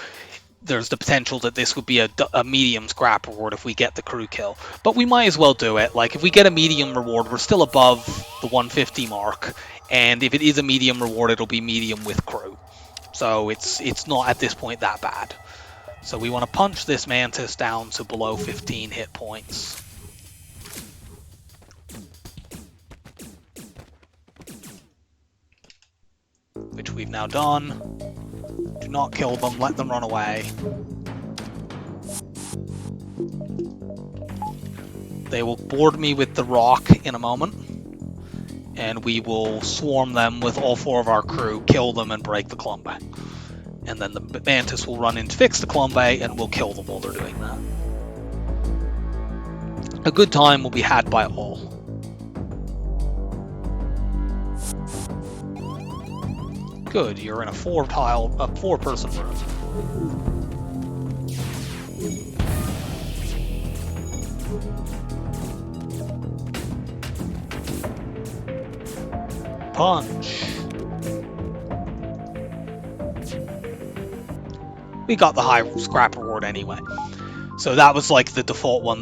there's the potential that this would be a medium scrap reward if we get the crew kill. But we might as well do it. Like, if we get a medium reward, we're still above the 150 mark, and if it is a medium reward, it'll be medium with crew. So it's not at this point that bad. So we want to punch this Mantis down to below 15 hit points. Which we've now done. Do not kill them, let them run away. They will board me with the rock in a moment, and we will swarm them with all 4 of our crew, kill them, and break the clump. And then the Mantis will run in to fix the clump, and we'll kill them while they're doing that. A good time will be had by all. Good, you're in a 4-person room. Punch. We got the high scrap reward anyway. So that was like the default one.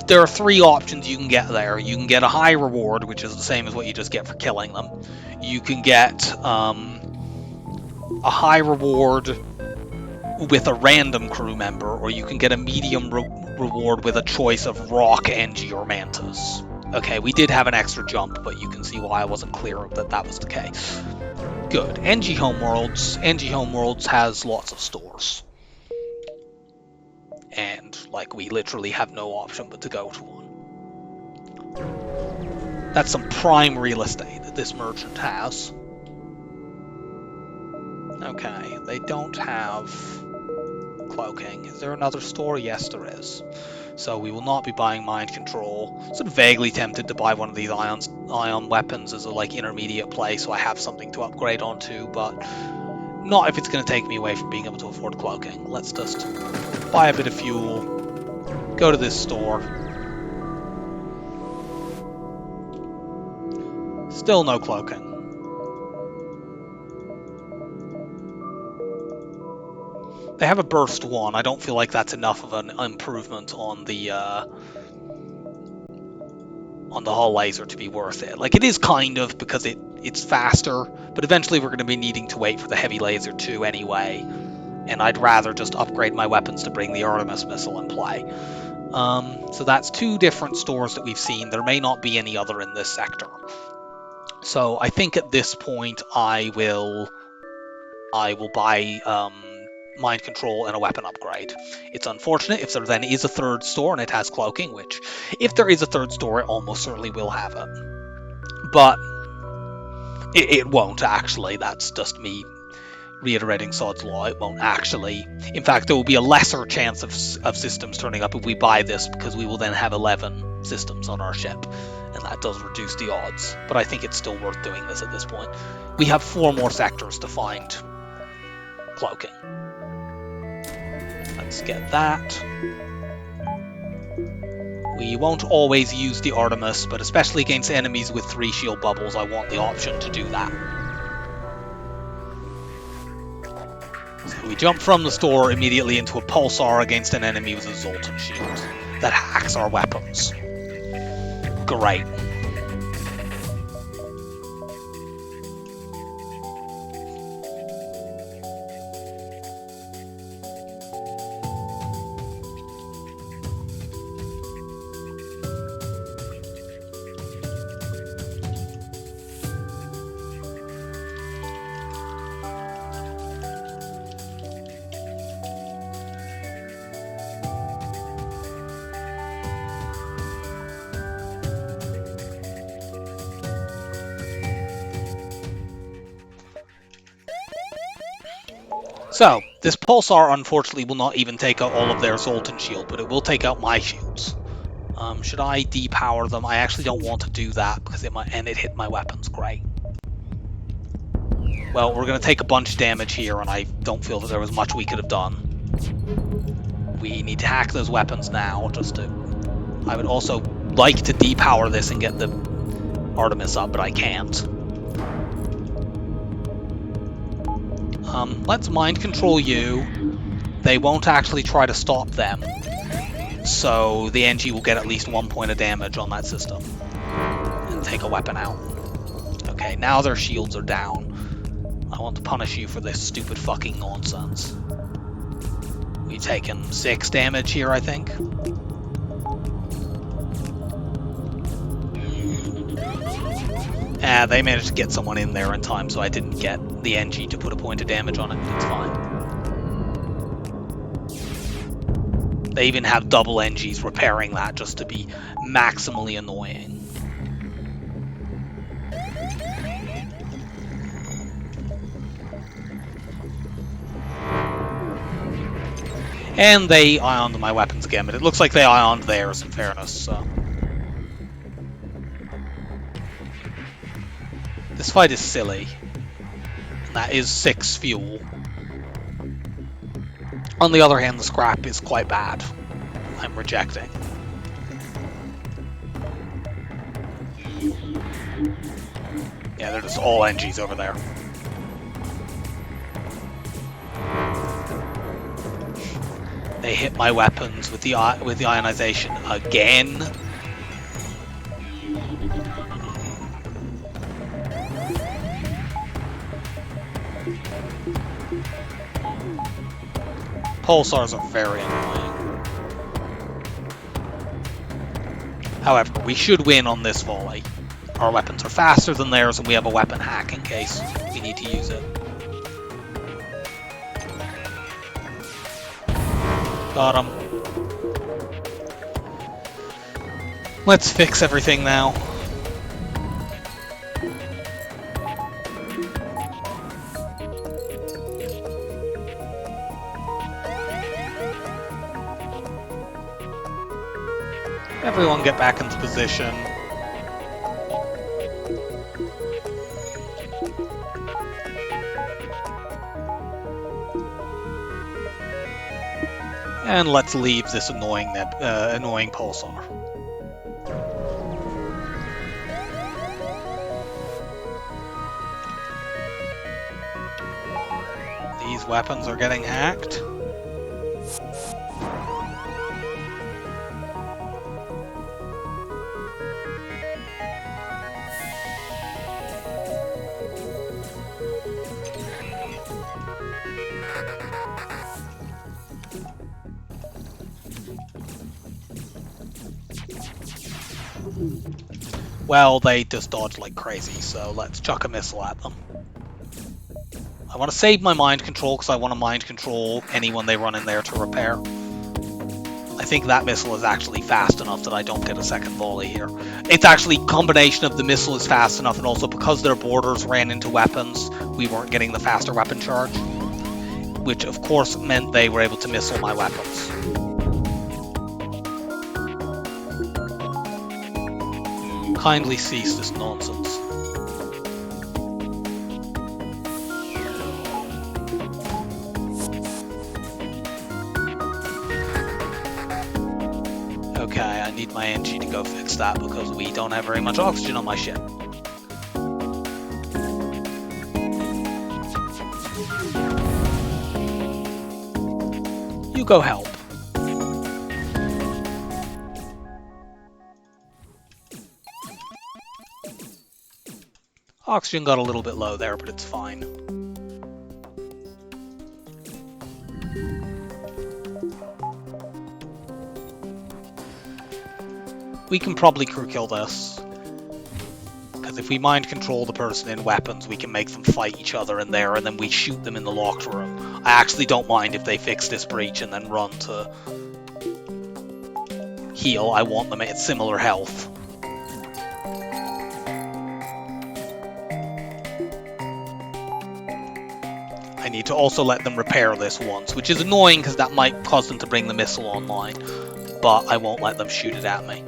There are 3 options you can get there. You can get a high reward, which is the same as what you just get for killing them. You can get a high reward with a random crew member, or you can get a medium reward with a choice of Rock, NG, or Mantis. Okay, we did have an extra jump, but you can see why I wasn't clear that that was the case. Good. NG Homeworlds. NG Homeworlds has lots of stores. And, we literally have no option but to go to one. That's some prime real estate that this merchant has. Okay, they don't have cloaking. Is there another store? Yes, there is. So we will not be buying mind control. Sort of vaguely tempted to buy one of these ion weapons as a like intermediate play, so I have something to upgrade onto, but not if it's going to take me away from being able to afford cloaking. Let's just buy a bit of fuel, go to this store. Still no cloaking. They have a burst 1. I don't feel like that's enough of an improvement on the hull laser to be worth it. Like, it is kind of, because it's faster, but eventually we're going to be needing to wait for the heavy laser 2 anyway, and I'd rather just upgrade my weapons to bring the Artemis missile in play. So that's 2 different stores that we've seen. There may not be any other in this sector. So I think at this point I will buy mind control and a weapon upgrade. It's unfortunate if there then is a 3rd store and it has cloaking, which if there is a 3rd store, it almost certainly will have it. But it won't actually. That's just me reiterating Sod's Law. It won't actually. In fact, there will be a lesser chance of systems turning up if we buy this, because we will then have 11 systems on our ship, and that does reduce the odds. But I think it's still worth doing this at this point. We have 4 more sectors to find cloaking. Let's get that. We won't always use the Artemis, but especially against enemies with 3 shield bubbles, I want the option to do that. So we jump from the store immediately into a pulsar against an enemy with a Zoltan shield that hacks our weapons. Great. So, this pulsar unfortunately will not even take out all of their Zoltan shield, but it will take out my shields. Should I depower them? I actually don't want to do that because it hit my weapons. Great. Well, we're going to take a bunch of damage here, and I don't feel that there was much we could have done. We need to hack those weapons now, I would also like to depower this and get the Artemis up, but I can't. Let's mind control you. They won't actually try to stop them, so the NG will get at least 1 point of damage on that system and take a weapon out. Okay, now their shields are down. I want to punish you for this stupid fucking nonsense. We've taken 6 damage here, I think. They managed to get someone in there in time, so I didn't get the NG to put a point of damage on it. It's fine. They even have double NGs repairing that just to be maximally annoying. And they ioned my weapons again, but it looks like they ioned theirs in fairness, so. This fight is silly. And that is 6 fuel. On the other hand, the scrap is quite bad. I'm rejecting. Yeah, they're just all NGs over there. They hit my weapons with the ionization again. Pulsars are very annoying. However, we should win on this volley. Our weapons are faster than theirs, and we have a weapon hack in case we need to use it. Got him. Let's fix everything now. Everyone get back into position. And let's leave this annoying pulsar. These weapons are getting hacked. Well, they just dodge like crazy, so let's chuck a missile at them. I want to save my mind control because I want to mind control anyone they run in there to repair. I think that missile is actually fast enough that I don't get a second volley here. It's actually a combination of the missile is fast enough and also because their borders ran into weapons, we weren't getting the faster weapon charge. Which of course meant they were able to missile my weapons. Kindly cease this nonsense. Okay, I need my NG to go fix that because we don't have very much oxygen on my ship. You go help. Oxygen got a little bit low there, but it's fine. We can probably crew kill this. Because if we mind control the person in weapons, we can make them fight each other in there, and then we shoot them in the locked room. I actually don't mind if they fix this breach and then run to heal. I want them at similar health. I need to also let them repair this once, which is annoying because that might cause them to bring the missile online, but I won't let them shoot it at me.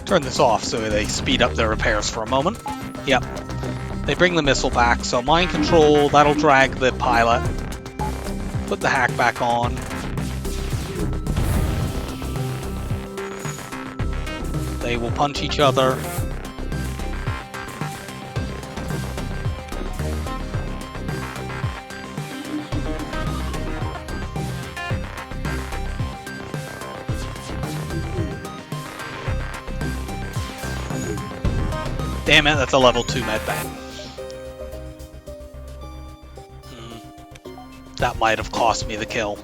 Turn this off so they speed up their repairs for a moment. Yep. They bring the missile back, so mind control, that'll drag the pilot. Put the hack back on. They will punch each other. Damn it, that's a level 2 medbay. That might have cost me the kill.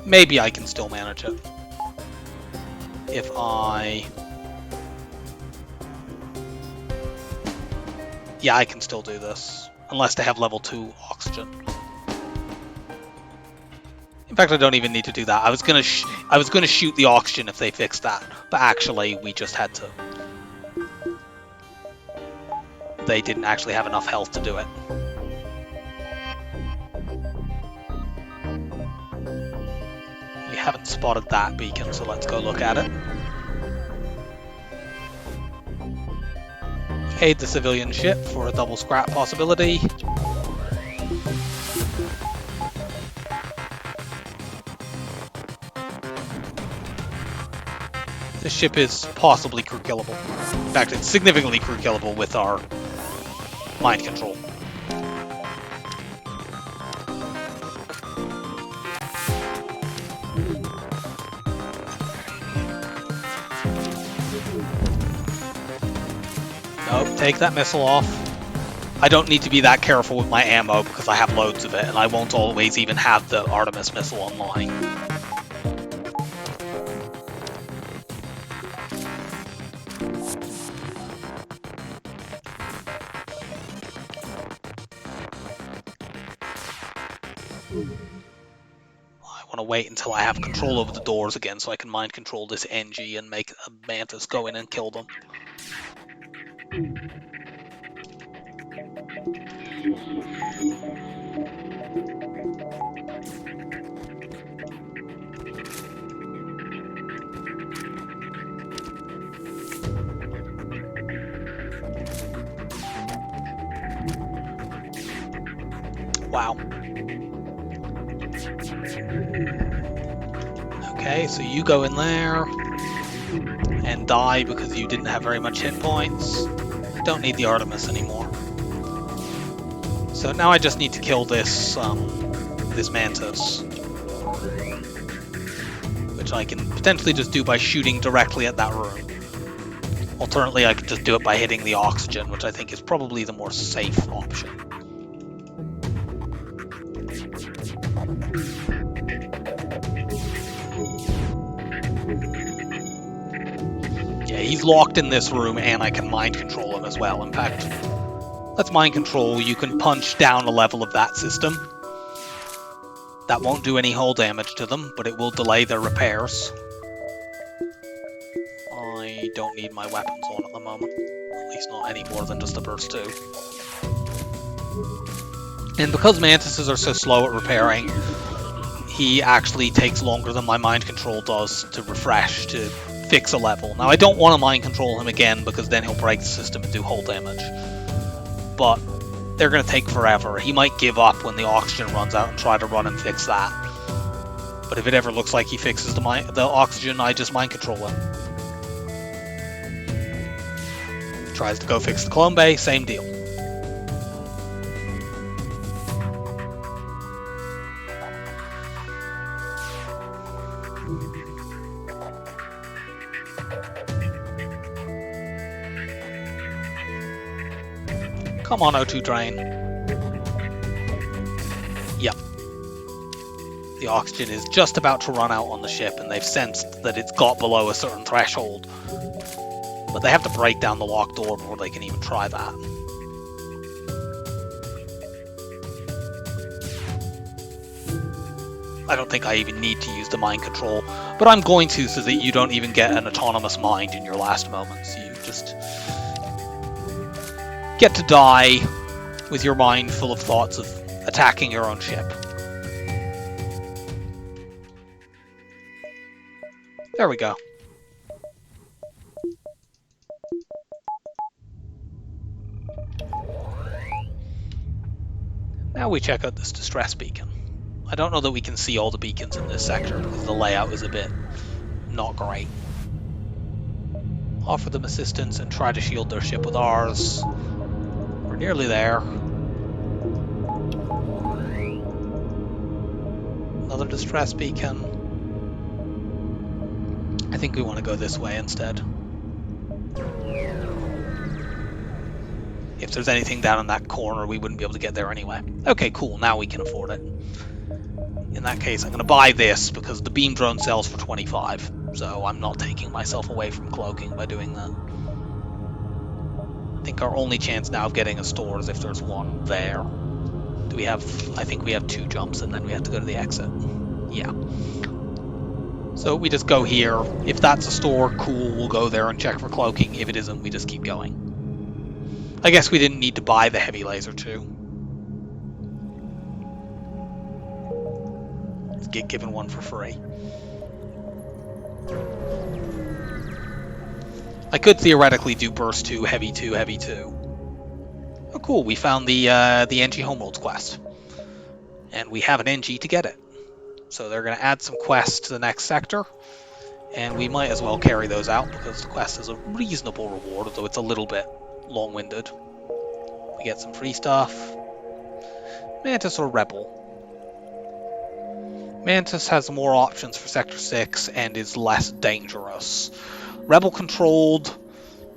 Maybe I can still manage it. If I... Yeah, I can still do this. Unless they have level 2 oxygen. In fact, I don't even need to do that. I was gonna shoot the oxygen if they fixed that. But actually, we just had to... They didn't actually have enough health to do it. We haven't spotted that beacon, so let's go look at it. Aid the civilian ship for a double scrap possibility. This ship is possibly crew killable. In fact, it's significantly crew killable with our mind control. Nope, take that missile off. I don't need to be that careful with my ammo because I have loads of it, and I won't always even have the Artemis missile online. I want going to wait until I have control over the doors again so I can mind control this NG and make a Mantis go in and kill them. Wow. Okay, so you go in there and die because you didn't have very much hit points. I don't need the Artemis anymore. So now I just need to kill this this Mantis, which I can potentially just do by shooting directly at that room. Alternately, I could just do it by hitting the oxygen, which I think is probably the more safe option. Yeah, he's locked in this room, and I can mind control him as well. In fact, let's mind control. You can punch down a level of that system. That won't do any hull damage to them, but it will delay their repairs. I don't need my weapons on at the moment. At least not any more than just the burst 2. And because Mantises are so slow at repairing, he actually takes longer than my mind control does to refresh, to fix a level. Now I don't want to mind control him again because then he'll break the system and do hull damage. But they're going to take forever. He might give up when the oxygen runs out and try to run and fix that. But if it ever looks like he fixes the oxygen, I just mind control him. Tries to go fix the clone bay, same deal. Come on, O2 drain. Yep. The oxygen is just about to run out on the ship, and they've sensed that it's got below a certain threshold. But they have to break down the locked door before they can even try that. I don't think I even need to use the mind control, but I'm going to so that you don't even get an autonomous mind in your last moments. You just get to die with your mind full of thoughts of attacking your own ship. There we go. Now we check out this distress beacon. I don't know that we can see all the beacons in this sector because the layout is a bit not great. Offer them assistance and try to shield their ship with ours. We're nearly there. Another distress beacon. I think we want to go this way instead. If there's anything down in that corner, we wouldn't be able to get there anyway. Okay, cool. Now we can afford it. In that case, I'm going to buy this because the beam drone sells for 25. So I'm not taking myself away from cloaking by doing that. I think our only chance now of getting a store is if there's one there. Do we have... I think we have 2 jumps and then we have to go to the exit. Yeah. So we just go here. If that's a store, cool, we'll go there and check for cloaking. If it isn't, we just keep going. I guess we didn't need to buy the heavy laser too. Let's get given one for free. I could theoretically do burst 2, heavy 2, heavy 2. Oh cool, we found the NG Homeworlds quest. And we have an NG to get it. So they're going to add some quests to the next sector. And we might as well carry those out because the quest is a reasonable reward, although it's a little bit long-winded. We get some free stuff. Mantis or Rebel? Mantis has more options for Sector 6 and is less dangerous. Rebel controlled,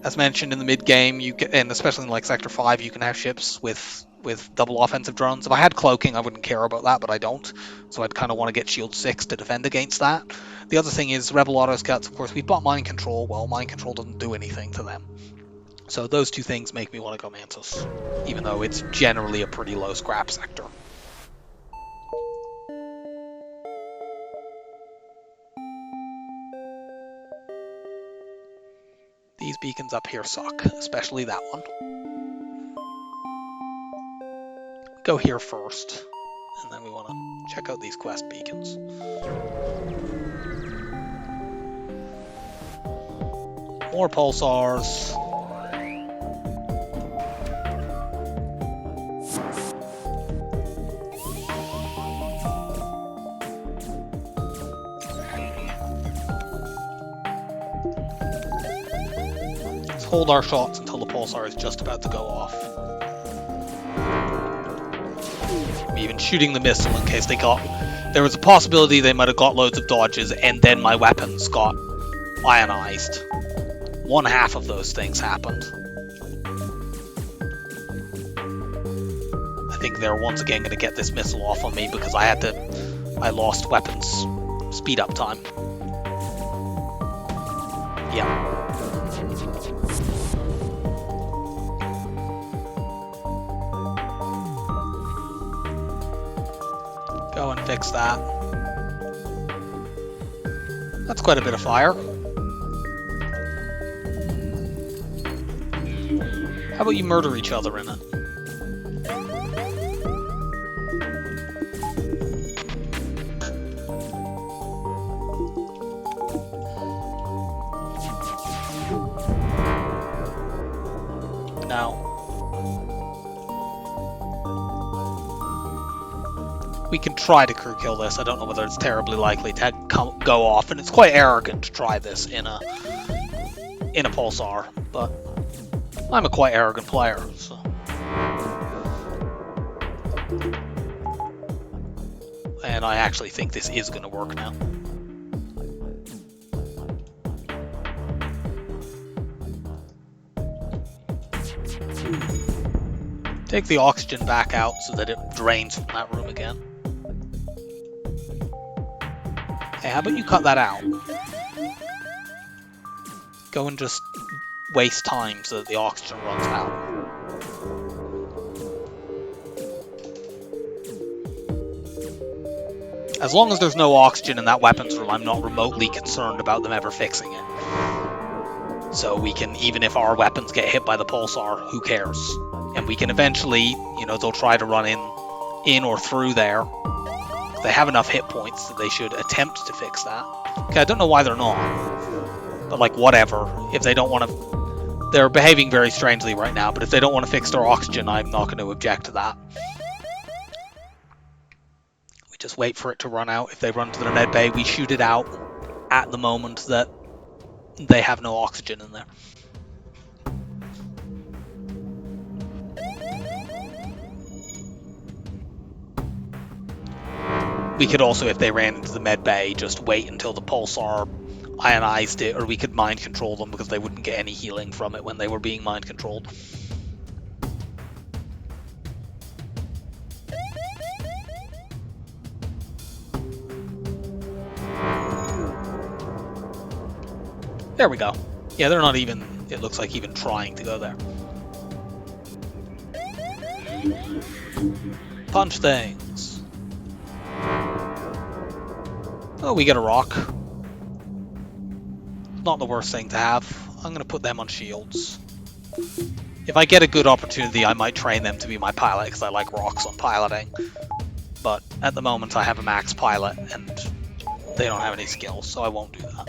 as mentioned in the mid-game, you get, and especially in like Sector 5, you can have ships with double offensive drones. If I had cloaking, I wouldn't care about that, but I don't. So I'd kind of want to get Shield 6 to defend against that. The other thing is Rebel Autoscouts, of course, we've bought Mind Control. Well, Mind Control doesn't do anything to them. So those two things make me want to go Mantis, even though it's generally a pretty low scrap sector. beacons up here suck, especially that one. Go here first, and then we want to check out these quest beacons. More pulsars. Let's hold our shots until the pulsar is just about to go off. I'm even shooting the missile in case they got... There was a possibility they might have got loads of dodges and then my weapons got ionized. One half of those things happened. I think they're once again going to get this missile off on me because I lost weapons speed up time. Yeah. Go and fix that. That's quite a bit of fire. How about you murder each other in it? No. We can try to crew kill this. I don't know whether it's terribly likely to go off, and it's quite arrogant to try this in a pulsar, but I'm a quite arrogant player, so. And I actually think this is going to work now. Take the oxygen back out so that it drains from that room again. Hey, how about you cut that out? Go and just waste time so that the oxygen runs out. As long as there's no oxygen in that weapons room, I'm not remotely concerned about them ever fixing it. So we can, even if our weapons get hit by the pulsar, who cares? And we can eventually, you know, they'll try to run in or through there. They have enough hit points that they should attempt to fix that. Okay, I don't know why they're not. But, like, whatever. If they don't want to... They're behaving very strangely right now, but if they don't want to fix their oxygen, I'm not going to object to that. We just wait for it to run out. If they run to their med bay, we shoot it out at the moment that they have no oxygen in there. We could also, if they ran into the med bay, just wait until the pulsar ionized it, or we could mind control them because they wouldn't get any healing from it when they were being mind controlled. There we go. Yeah, they're not even, it looks like, even trying to go there. Punch things. Oh, we get a rock. Not the worst thing to have. I'm going to put them on shields. If I get a good opportunity, I might train them to be my pilot, because I like rocks on piloting. But at the moment, I have a max pilot, and they don't have any skills, so I won't do that.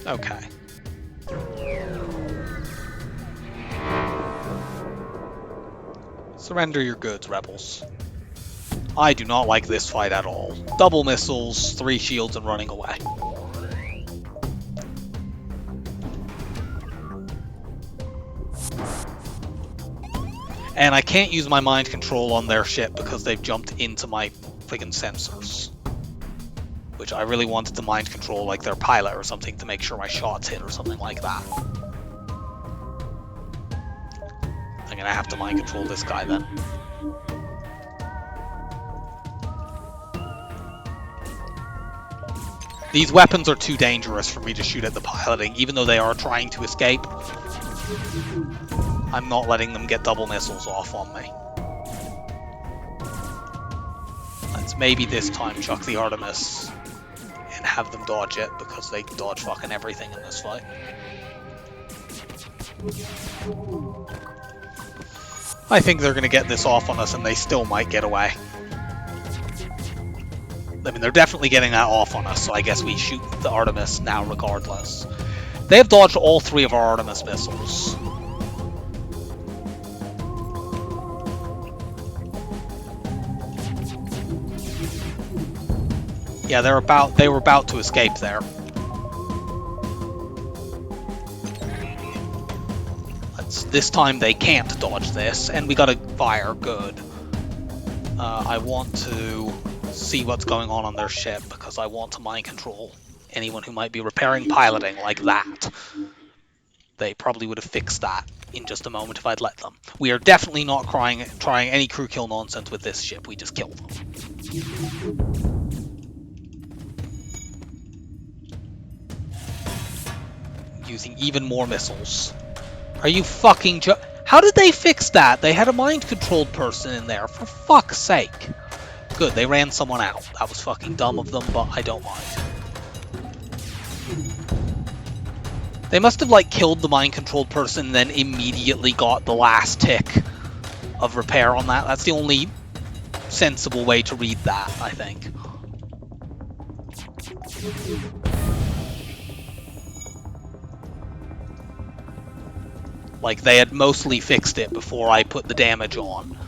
Okay. Surrender your goods, rebels. I do not like this fight at all. Double missiles, 3 shields, and running away. And I can't use my mind control on their ship because they've jumped into my friggin' sensors. Which I really wanted to mind control like their pilot or something to make sure my shots hit or something like that. I'm gonna have to mind control this guy then. These weapons are too dangerous for me to shoot at the piloting, even though they are trying to escape. I'm not letting them get double missiles off on me. Let's maybe this time chuck the Artemis and have them dodge it, because they dodge fucking everything in this fight. I think they're going to get this off on us, and they still might get away. I mean, they're definitely getting that off on us, so I guess we shoot the Artemis now regardless. They have dodged all 3 of our Artemis missiles. Yeah, they were about to escape there. This time they can't dodge this, and we got to fire. Good. I want to see what's going on their ship, because I want to mind control anyone who might be repairing piloting like that. They probably would have fixed that in just a moment if I'd let them. We are definitely not trying any crew kill nonsense with this ship. We just kill them. Using even more missiles. Are you fucking How did they fix that? They had a mind-controlled person in there, for fuck's sake. Good, they ran someone out. That was fucking dumb of them, but I don't mind. They must have, like, killed the mind-controlled person and then immediately got the last tick of repair on that. That's the only sensible way to read that, I think. Like, they had mostly fixed it before I put the damage on.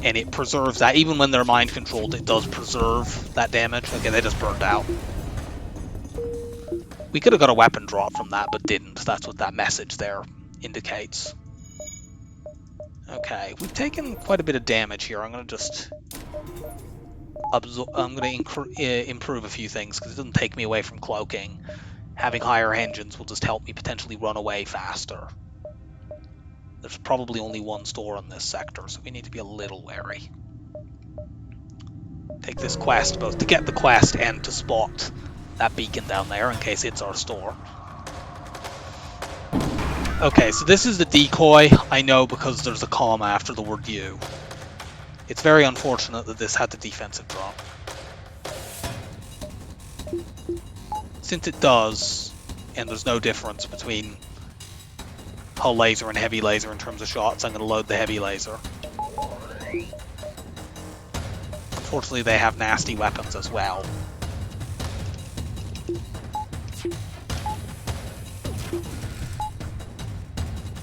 And it preserves that. Even when they're mind-controlled, it does preserve that damage. Okay, they just burned out. We could have got a weapon drop from that, but didn't. That's what that message there indicates. Okay, we've taken quite a bit of damage here. I'm going to just... I'm going to improve a few things, because it doesn't take me away from cloaking. Having higher engines will just help me potentially run away faster. There's probably only one store in this sector, so we need to be a little wary. Take this quest, both to get the quest and to spot that beacon down there in case it's our store. Okay, so this is the decoy. I know because there's a comma after the word you. It's very unfortunate that this had the defensive drop. Since it does, and there's no difference between hull laser and heavy laser in terms of shots, I'm going to load the heavy laser. Unfortunately, they have nasty weapons as well.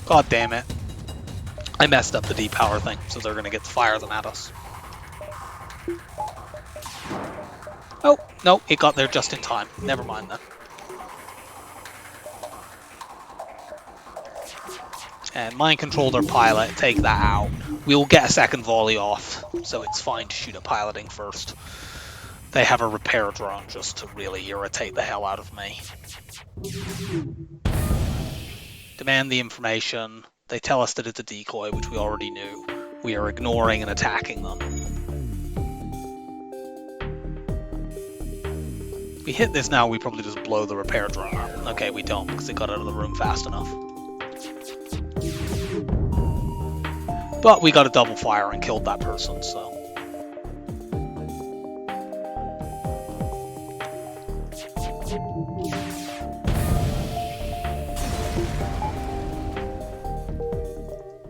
God damn it. I messed up the depower thing, so they're going to get to fire them at us. Oh, no, it got there just in time. Never mind then. And mind control their pilot, take that out. We'll get a second volley off, so it's fine to shoot at piloting first. They have a repair drone just to really irritate the hell out of me. Demand the information. They tell us that it's a decoy, which we already knew. We are ignoring and attacking them. If we hit this now, we probably just blow the repair drone up. Okay, we don't, because it got out of the room fast enough. But we got a double fire and killed that person, so...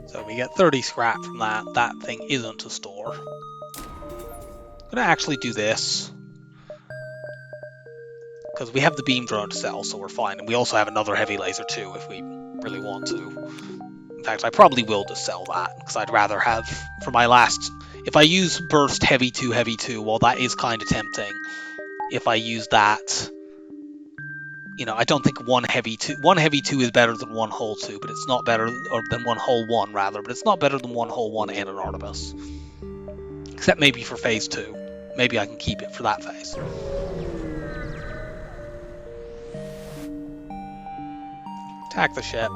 So we get 30 scrap from that. That thing isn't a store. I'm gonna actually do this. Because we have the beam drone to sell, so we're fine. And we also have another heavy laser too, if we really want to. In fact, I probably will just sell that, because I'd rather have, for my last... If I use burst heavy 2, well, that is kind of tempting. If I use that... You know, I don't think one heavy 2 is better than one hull 2, but it's not better, or than one hull 1 rather, but it's not better than one hull 1 and an Artemis. Except maybe for phase 2. Maybe I can keep it for that phase. Attack the ship.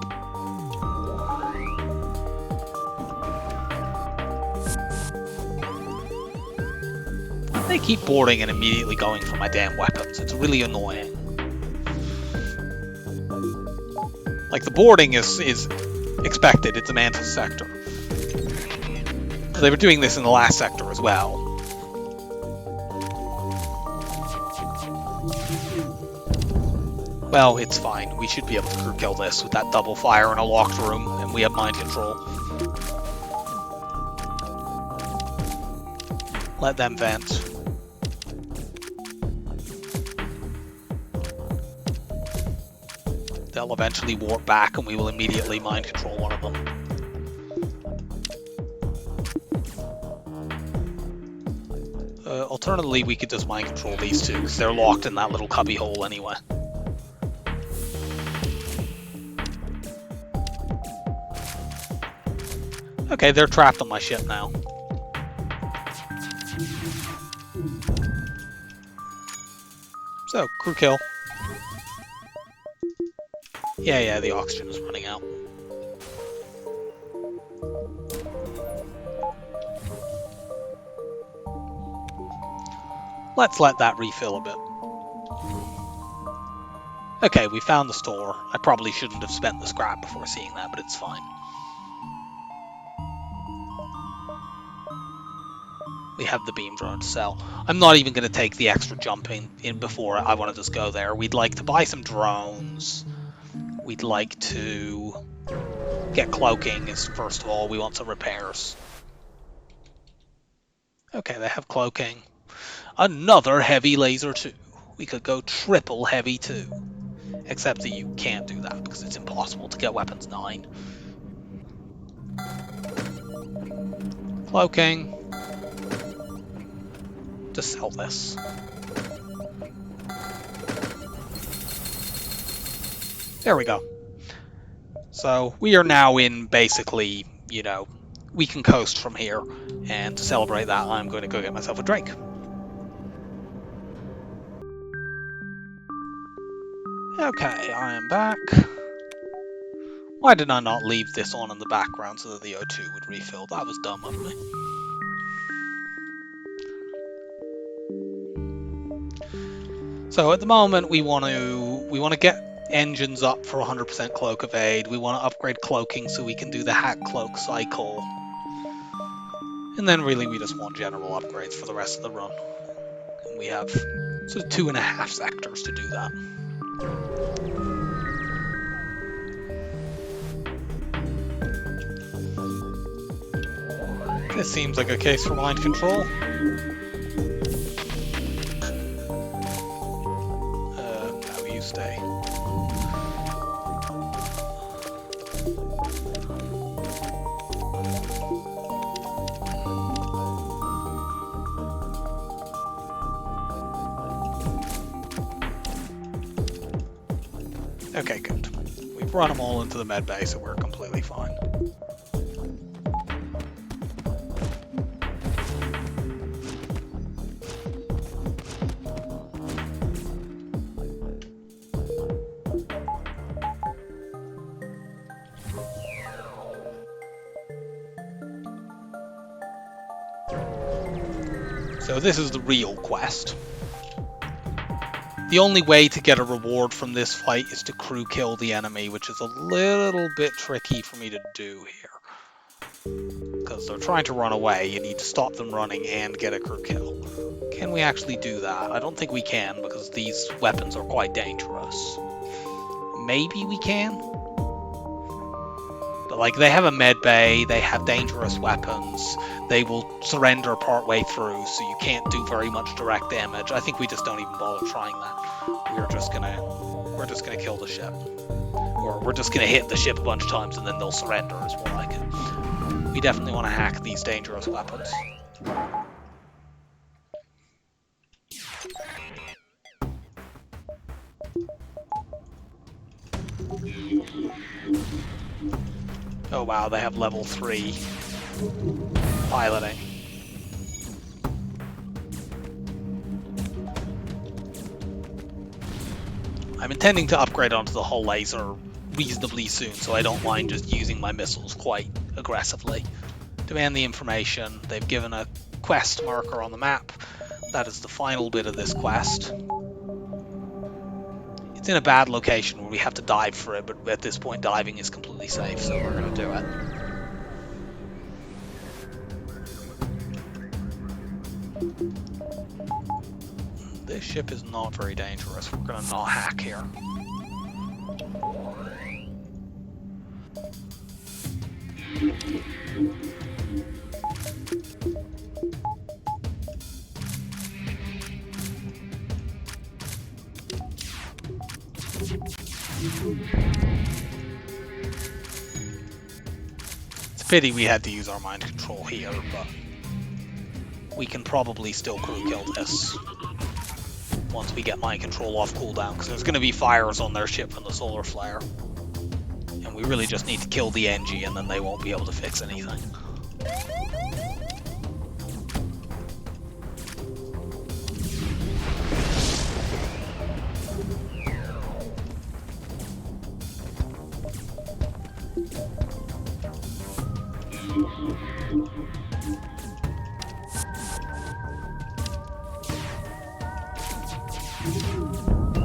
They keep boarding and immediately going for my damn weapons. It's really annoying. Like, the boarding is expected. It's a Mantis sector. They were doing this in the last sector as well. Well, it's fine. We should be able to crew kill this with that double fire in a locked room, and we have mind control. Let them vent. They'll eventually warp back, and we will immediately mind control one of them. Alternatively, we could just mind control these two, because they're locked in that little cubby hole anyway. Okay, they're trapped on my ship now. So, crew kill. Yeah, the oxygen is running out. Let's let that refill a bit. Okay, we found the store. I probably shouldn't have spent the scrap before seeing that, but it's fine. We have the beam drone to sell. I'm not even going to take the extra jumping in before I want to just go there. We'd like to buy some drones. We'd like to get cloaking first of all. We want some repairs. Okay, they have cloaking. Another heavy laser too. We could go triple heavy too. Except that you can't do that because it's impossible to get weapons 9. Cloaking. To sell this. There we go. So we are now in basically, you know, we can coast from here. And to celebrate that, I'm going to go get myself a drink. Okay, I am back. Why did I not leave this on in the background so that the O2 would refill? That was dumb of me. So at the moment we want to get engines up for 100% cloak evade. We want to upgrade cloaking so we can do the hack cloak cycle. And then really we just want general upgrades for the rest of the run. And we have sort of 2.5 sectors to do that. This seems like a case for mind control. No, you stay. Okay, good. We've run them all into the med bay, so we're completely fine. So this is the real quest. The only way to get a reward from this fight is to crew kill the enemy, which is a little bit tricky for me to do here. Because they're trying to run away, you need to stop them running and get a crew kill. Can we actually do that? I don't think we can, because these weapons are quite dangerous. Maybe we can? But like, they have a med bay, they have dangerous weapons, they will surrender partway through, so you can't do very much direct damage. I think we just don't even bother trying that. We're just gonna kill the ship. Or we're just gonna hit the ship a bunch of times and then they'll surrender, is more like it. We definitely want to hack these dangerous weapons. Oh wow, they have level 3 piloting. I'm intending to upgrade onto the hull laser reasonably soon, so I don't mind just using my missiles quite aggressively. Demand the information. They've given a quest marker on the map. That is the final bit of this quest. It's in a bad location where we have to dive for it, but at this point diving is completely safe, so we're going to do it. This ship is not very dangerous. We're going to not hack here. It's a pity we had to use our mind control here, but we can probably still crew kill this once we get mind control off cooldown, because there's going to be fires on their ship from the solar flare. And we really just need to kill the NG, and then they won't be able to fix anything.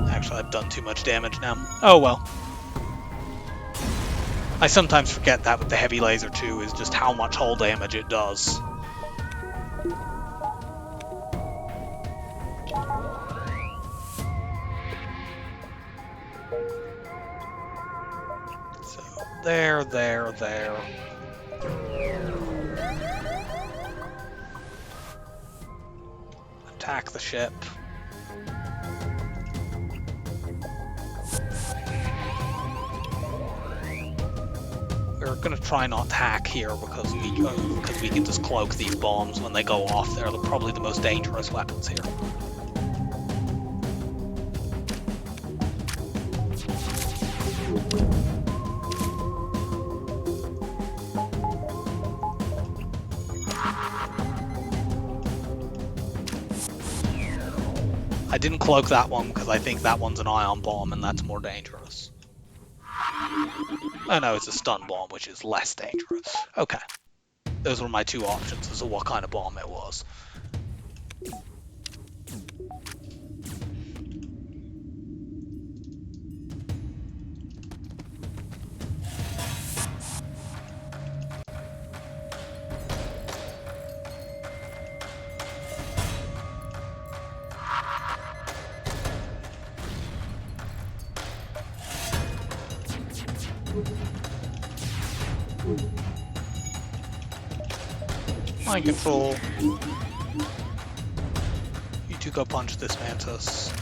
Actually, I've done too much damage now. Oh well. I sometimes forget that with the heavy laser too, is just how much hull damage it does. So, there. Attack the ship. We're going to try not to hack here because we can just cloak these bombs when they go off. They're probably the most dangerous weapons here. I didn't cloak that one because I think that one's an ion bomb and that's more dangerous. Oh no, it's a stun bomb, which is less dangerous. Okay. Those were my two options as to what kind of bomb it was. Mind control. You two go punch this mantis.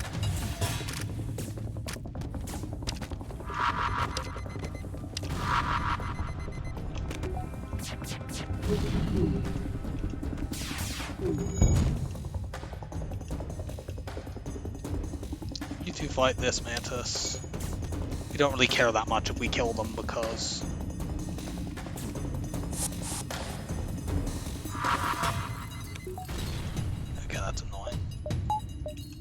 You two fight this mantis. We don't really care that much if we kill them because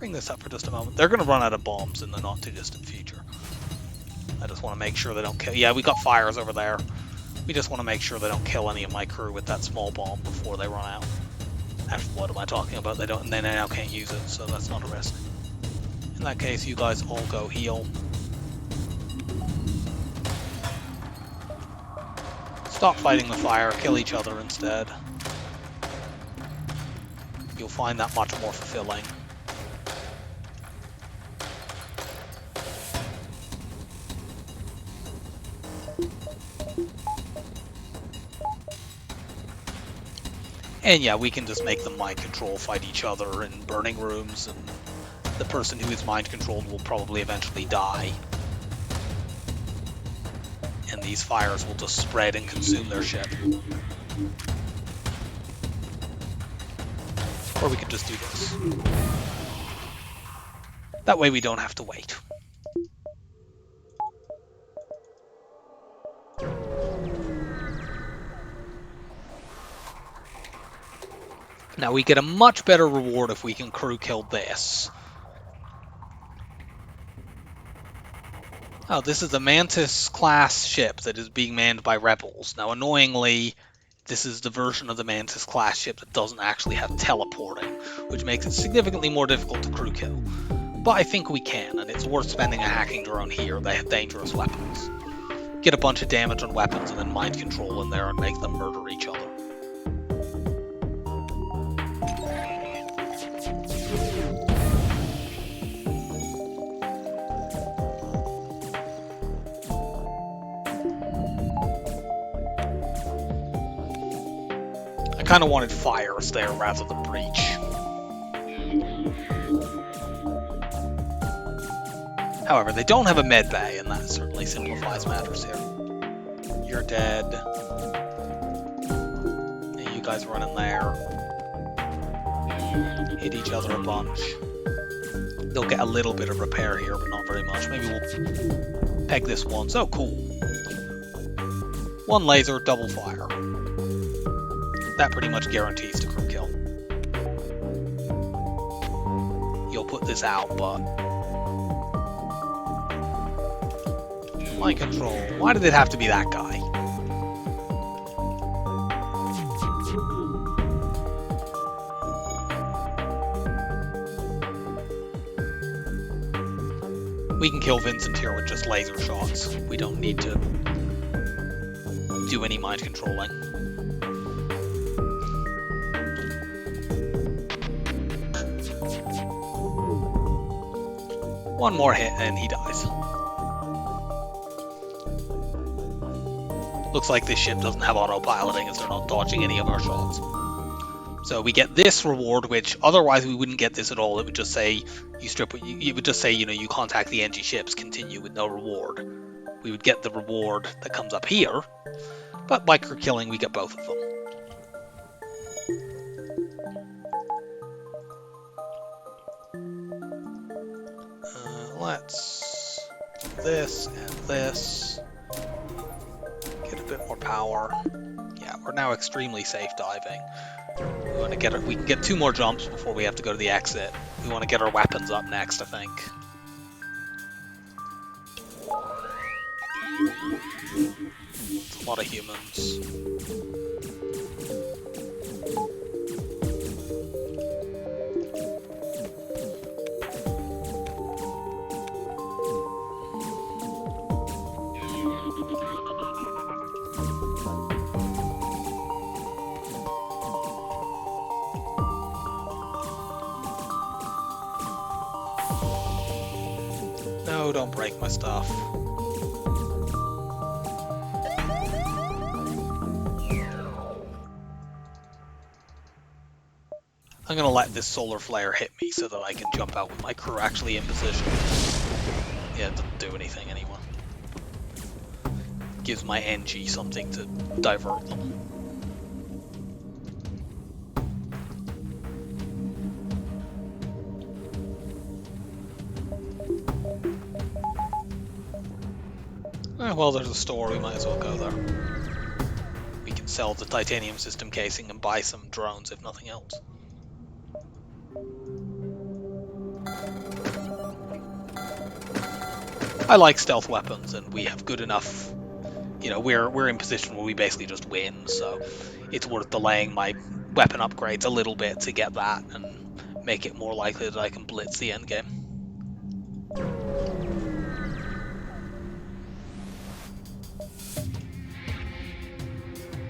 bring this up for just a moment. They're going to run out of bombs in the not too distant future. I just want to make sure they don't kill. Yeah, we got fires over there. We just want to make sure they don't kill any of my crew with that small bomb before they run out. Actually, what am I talking about? They don't. They now can't use it, so that's not a risk. In that case, you guys all go heal. Stop fighting the fire. Kill each other instead. You'll find that much more fulfilling. And yeah, we can just make them mind control fight each other in burning rooms, and the person who is mind controlled will probably eventually die. And these fires will just spread and consume their ship. Or we could just do this. That way we don't have to wait. Now we get a much better reward if we can crew kill this. Oh, this is a Mantis class ship that is being manned by rebels. Now annoyingly, this is the version of the Mantis class ship that doesn't actually have teleporting, which makes it significantly more difficult to crew kill. But I think we can, and it's worth spending a hacking drone here. They have dangerous weapons. Get a bunch of damage on weapons and then mind control in there and make them murder each other. I kind of wanted fires there rather than breach. However, they don't have a med bay, and that certainly simplifies matters here. You're dead. Yeah, you guys run in there. Hit each other a bunch. They'll get a little bit of repair here, but not very much. Maybe we'll peg this once. Oh, cool. One laser, double fire. That pretty much guarantees the crew kill. You'll put this out, but... Mind control. Why did it have to be that guy? We can kill Vincent here with just laser shots. We don't need to do any mind controlling. One more hit and he dies. Looks like this ship doesn't have autopiloting as they're not dodging any of our shots. So we get this reward, which otherwise we wouldn't get this at all. It would just say it would just say, you know, you contact the NG ships, continue with no reward. We would get the reward that comes up here, but by crew killing we get both of them. Let's do this and this. Get a bit more power. Yeah, we're now extremely safe diving. We can get 2 more jumps before we have to go to the exit. We want to get our weapons up next, I think. It's a lot of humans. No, don't break my stuff. I'm gonna let this solar flare hit me so that I can jump out with my crew actually in position. Yeah, it doesn't do anything anymore. Gives my NG something to divert them. Well, there's a store, we might as well go there. We can sell the titanium system casing and buy some drones, if nothing else. I like stealth weapons, and we have good enough... You know, we're in position where we basically just win, so it's worth delaying my weapon upgrades a little bit to get that, and make it more likely that I can blitz the endgame.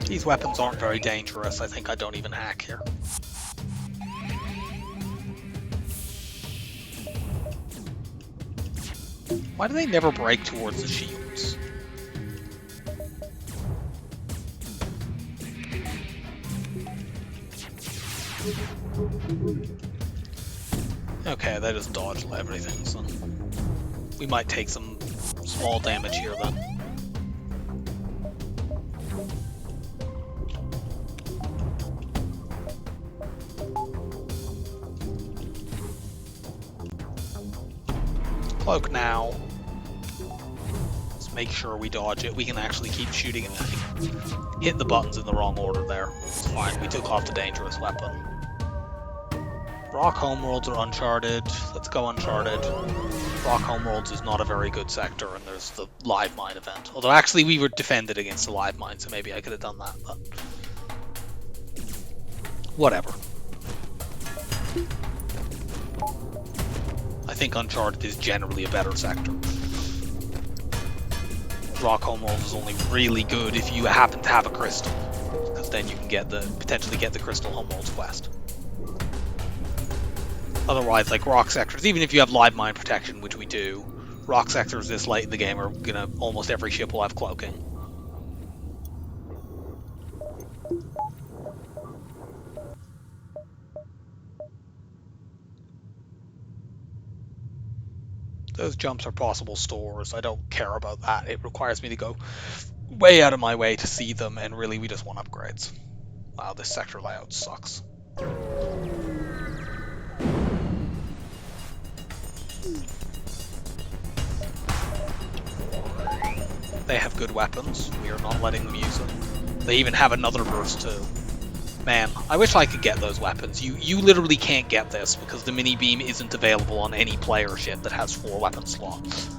These weapons aren't very dangerous. I think I don't even hack here. Why do they never break towards the shields? Okay, they just dodge everything, so we might take some small damage here then. Cloak now. Let's make sure we dodge it. We can actually keep shooting and hit the buttons in the wrong order there. It's fine. We took off the dangerous weapon. Rock Homeworlds are uncharted. Let's go uncharted. Rock Homeworlds is not a very good sector, and there's the live mine event. Although actually we were defended against the live mine, so maybe I could have done that, but whatever. I think Uncharted is generally a better sector. Rock Homeworld is only really good if you happen to have a crystal, because then you can potentially get the Crystal Homeworld's quest. Otherwise, like rock sectors, even if you have live mine protection, which we do, rock sectors this late in the game are gonna, almost every ship will have cloaking. Those jumps are possible stores. I don't care about that. It requires me to go way out of my way to see them, and really we just want upgrades. Wow, this sector layout sucks. They have good weapons. We are not letting them use them. They even have another burst too. Man, I wish I could get those weapons. You literally can't get this because the mini beam isn't available on any player ship that has 4 weapon slots.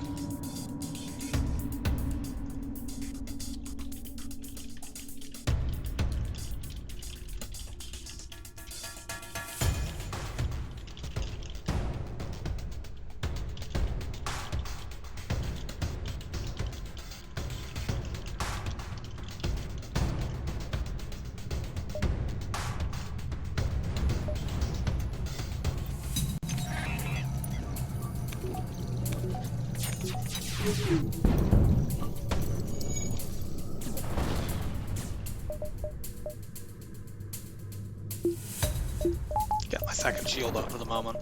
Get my second shield up for the moment.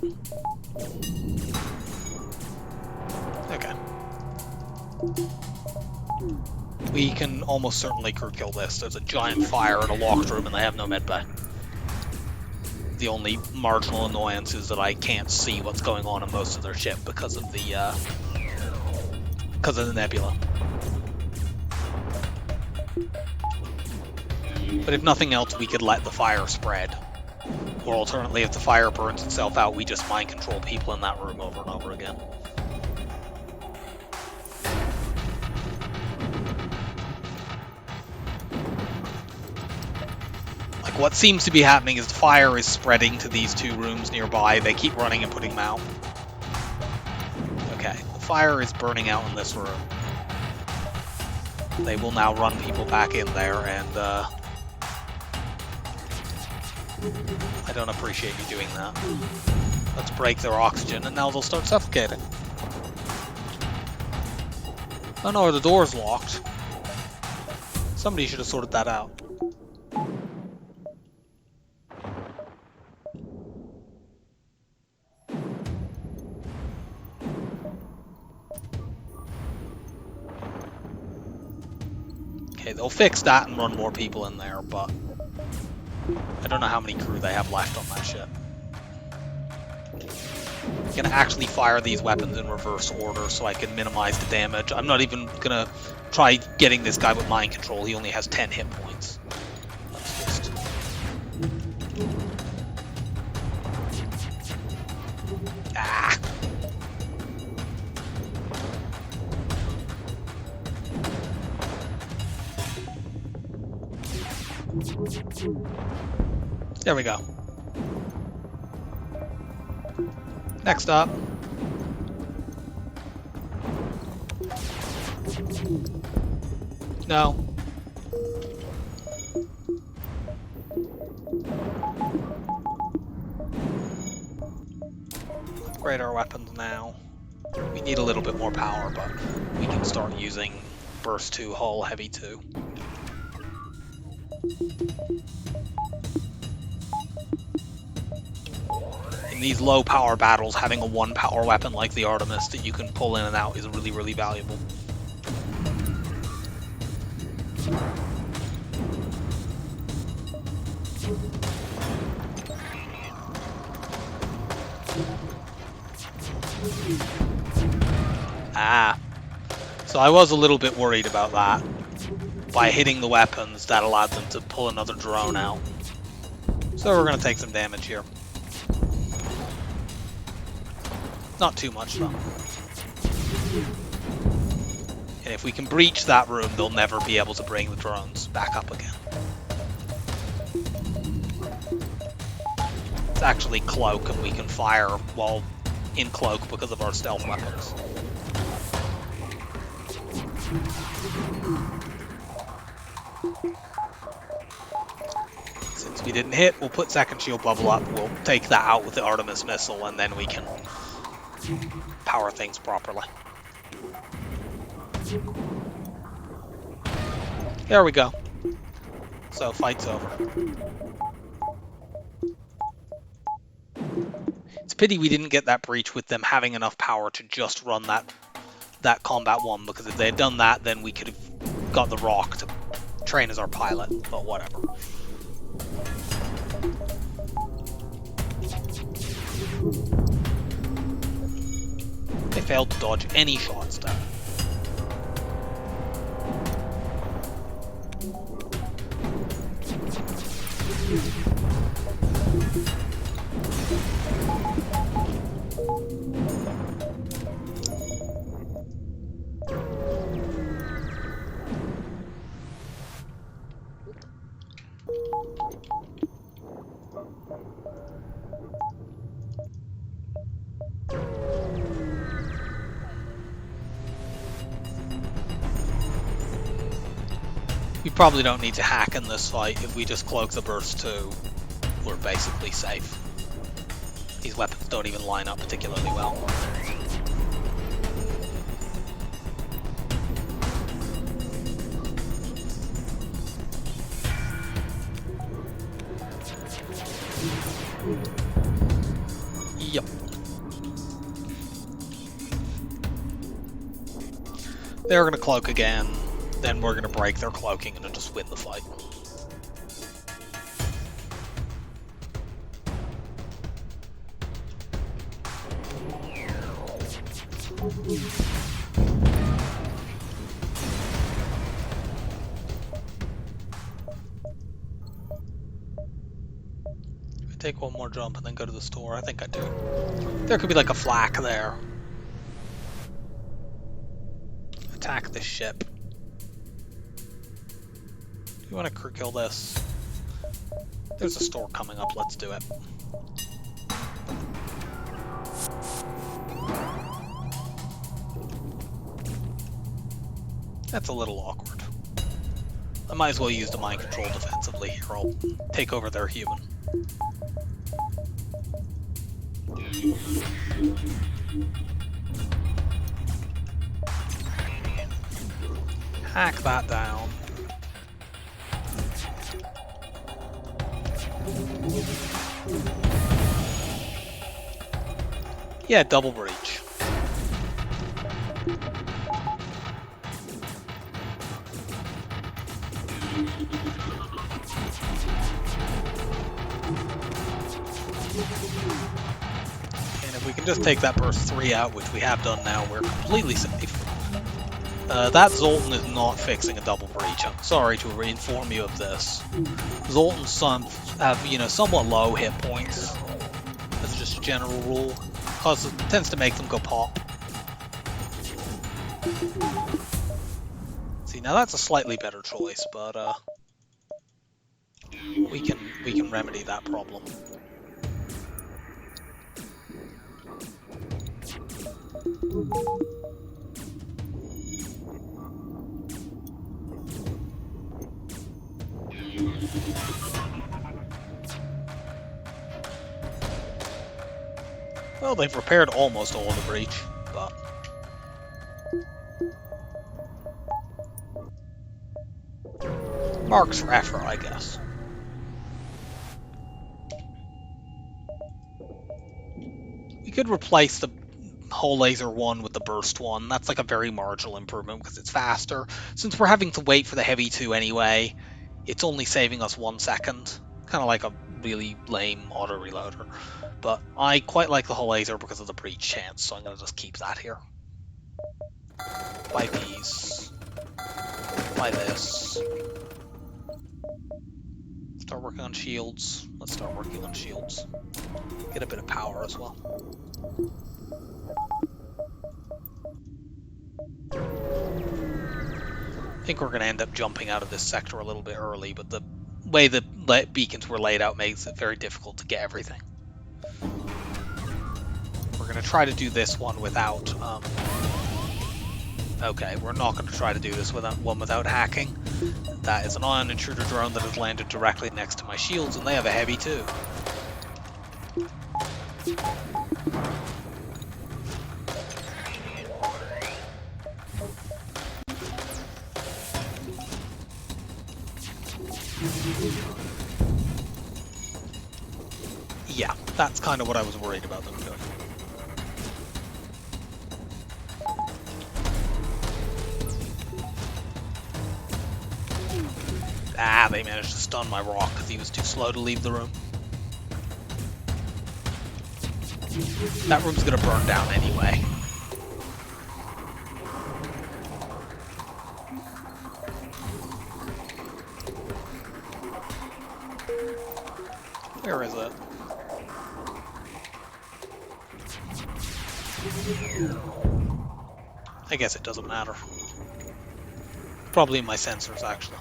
Okay. We can almost certainly crew kill this. There's a giant fire in a locked room and they have no medbay. The only marginal annoyance is that I can't see what's going on in most of their ship because of the nebula. But if nothing else, we could let the fire spread. Or alternately, if the fire burns itself out, we just mind control people in that room over and over again. Like, what seems to be happening is the fire is spreading to these 2 rooms nearby. They keep running and putting them out. Okay, the fire is burning out in this room. They will now run people back in there, and I don't appreciate you doing that. Let's break their oxygen, and now they'll start suffocating. Oh no, the door's locked. Somebody should have sorted that out. Okay, they'll fix that and run more people in there, but I don't know how many crew they have left on that ship. I'm gonna actually fire these weapons in reverse order so I can minimize the damage. I'm not even gonna try getting this guy with mind control. He only has 10 hit points. Let's just... Ah! There we go. Next up. No. Upgrade our weapons now. We need a little bit more power, but we can start using Burst 2 Hull Heavy 2. In these low power battles, having a 1 power weapon like the Artemis that you can pull in and out is really, really valuable. Ah, so I was a little bit worried about that. By hitting the weapons, that allowed them to pull another drone out. So we're going to take some damage here. Not too much though. And if we can breach that room, they'll never be able to bring the drones back up again. It's actually cloak, and we can fire while in cloak because of our stealth weapons. Since we didn't hit, we'll put second shield bubble up, we'll take that out with the Artemis missile, and then we can power things properly. There we go. So, fight's over. It's a pity we didn't get that breach with them having enough power to just run that combat one, because if they had done that, then we could have got the Rock to train as our pilot, but whatever. They failed to dodge any shots though. We probably don't need to hack in this fight. If we just cloak the burst too, we're basically safe. These weapons don't even line up particularly well. Yep. They're gonna cloak again. Then we're going to break their cloaking and just win the fight. I take one more jump and then go to the store. I think I do. There could be like a flak there. Attack this ship. You want to kill this? There's a store coming up, let's do it. That's a little awkward. I might as well use the mind control defensively here. I'll take over their human. Hack that down. Yeah, double breach. And if we can just take that burst 3 out, which we have done now, we're completely safe. That Zoltan is not fixing a double breach. I'm sorry to inform you of this. Zoltan's have, you know, somewhat low hit points. That's just a general rule. Because it tends to make them go pop. See, now that's a slightly better choice, but we can remedy that problem. Well, they've repaired almost all of the breach, but... marks for effort, I guess. We could replace the whole laser one with the burst one. That's like a very marginal improvement because it's faster. Since we're having to wait for the heavy 2 anyway, it's only saving us 1 second. Kind of like a really lame auto reloader. But I quite like the whole laser because of the breach chance, so I'm going to just keep that here. Buy these. Buy this. Start working on shields. Let's start working on shields. Get a bit of power as well. I think we're going to end up jumping out of this sector a little bit early, but the way the beacons were laid out makes it very difficult to get everything. We're going to try to do this one without... okay, we're not going to try to do this without hacking. That is an ion intruder drone that has landed directly next to my shields, and they have a heavy too. Yeah, that's kind of what I was worried about them doing. Ah, they managed to stun my rock because he was too slow to leave the room. That room's gonna burn down anyway. Where is it? I guess it doesn't matter. Probably in my sensors, actually.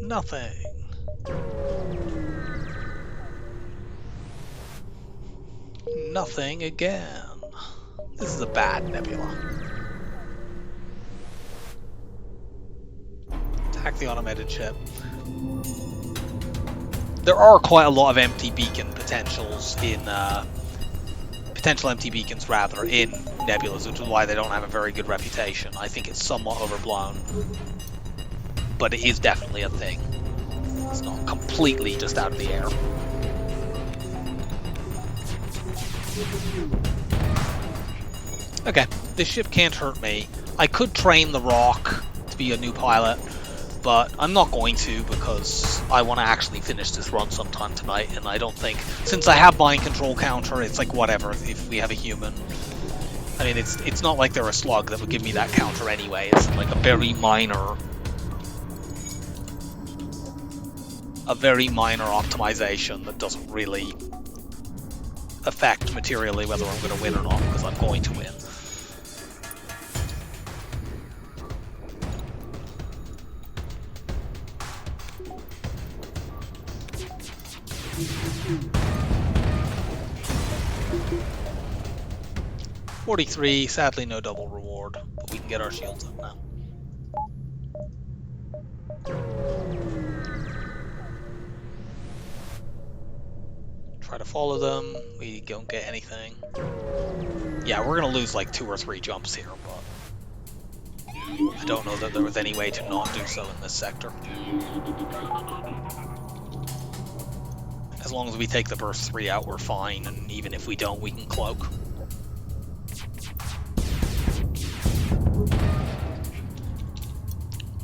Nothing. Nothing again. This is a bad nebula. Attack the automated ship. There are quite a lot of empty beacon potentials in potential empty beacons rather in nebulas, which is why they don't have a very good reputation. I think it's somewhat overblown, but it is definitely a thing. It's not completely just out of the air. Okay, this ship can't hurt me. I could train the Rock to be a new pilot, but I'm not going to because I want to actually finish this run sometime tonight, and I don't think, since I have mind control counter, it's like whatever if we have a human. I mean, it's not like they're a slug that would give me that counter anyway. It's like a very minor optimization that doesn't really affect materially whether I'm going to win or not, because I'm going to win. $43, sadly no double reward, but we can get our shields up now. Try to follow them, we don't get anything. Yeah, we're gonna lose like 2 or 3 jumps here, but I don't know that there was any way to not do so in this sector. As long as we take the burst 3 out, we're fine, and even if we don't, we can cloak.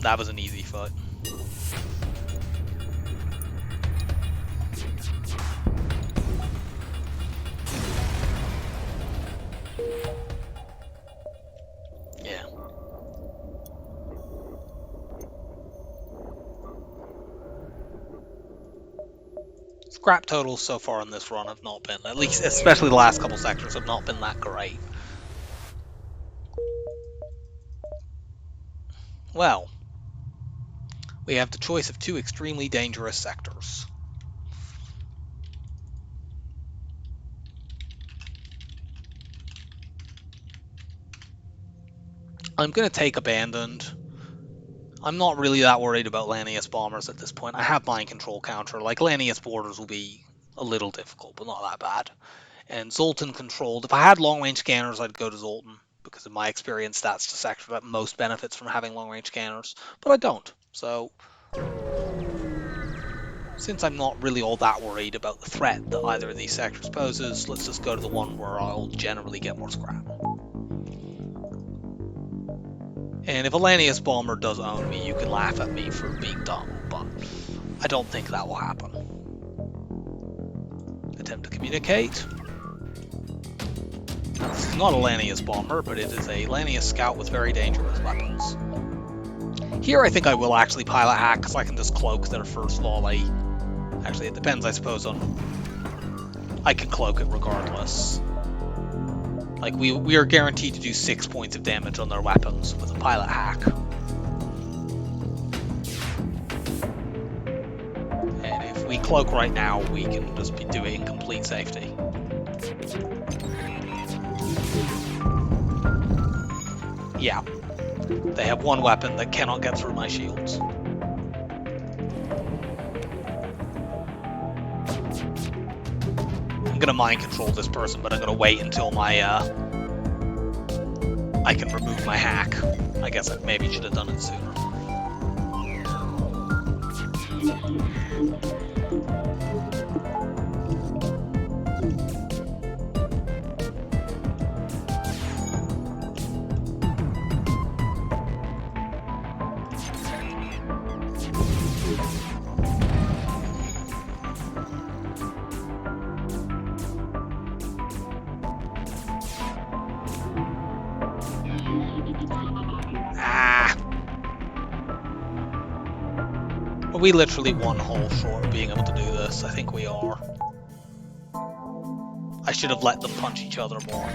That was an easy fight. Yeah. Scrap totals so far in this run have not been, at least, especially the last couple sectors, have not been that great. Well, we have the choice of 2 extremely dangerous sectors. I'm going to take Abandoned. I'm not really that worried about Lanius bombers at this point. I have mind control counter. Like, Lanius borders will be a little difficult, but not that bad. And Zoltan controlled. If I had long range scanners, I'd go to Zoltan, because in my experience, that's the sector that most benefits from having long range scanners. But I don't. So, since I'm not really all that worried about the threat that either of these sectors poses, let's just go to the one where I'll generally get more scrap. And if a Lanius bomber does own me, you can laugh at me for being dumb, but I don't think that will happen. Attempt to communicate. Now, this is not a Lanius bomber, but it is a Lanius scout with very dangerous weapons. Here I think I will actually pilot hack, because I can just cloak their first volley. Actually, it depends, I suppose, on... I can cloak it regardless. Like, we are guaranteed to do 6 points of damage on their weapons with a pilot hack. And if we cloak right now, we can just do it in complete safety. Yeah. They have one weapon that cannot get through my shields. gonna mind control this person, but I'm gonna wait until my I can remove my hack. I guess I maybe should have done it sooner. Are we literally one hole short of being able to do this? I think we are. I should have let them punch each other more.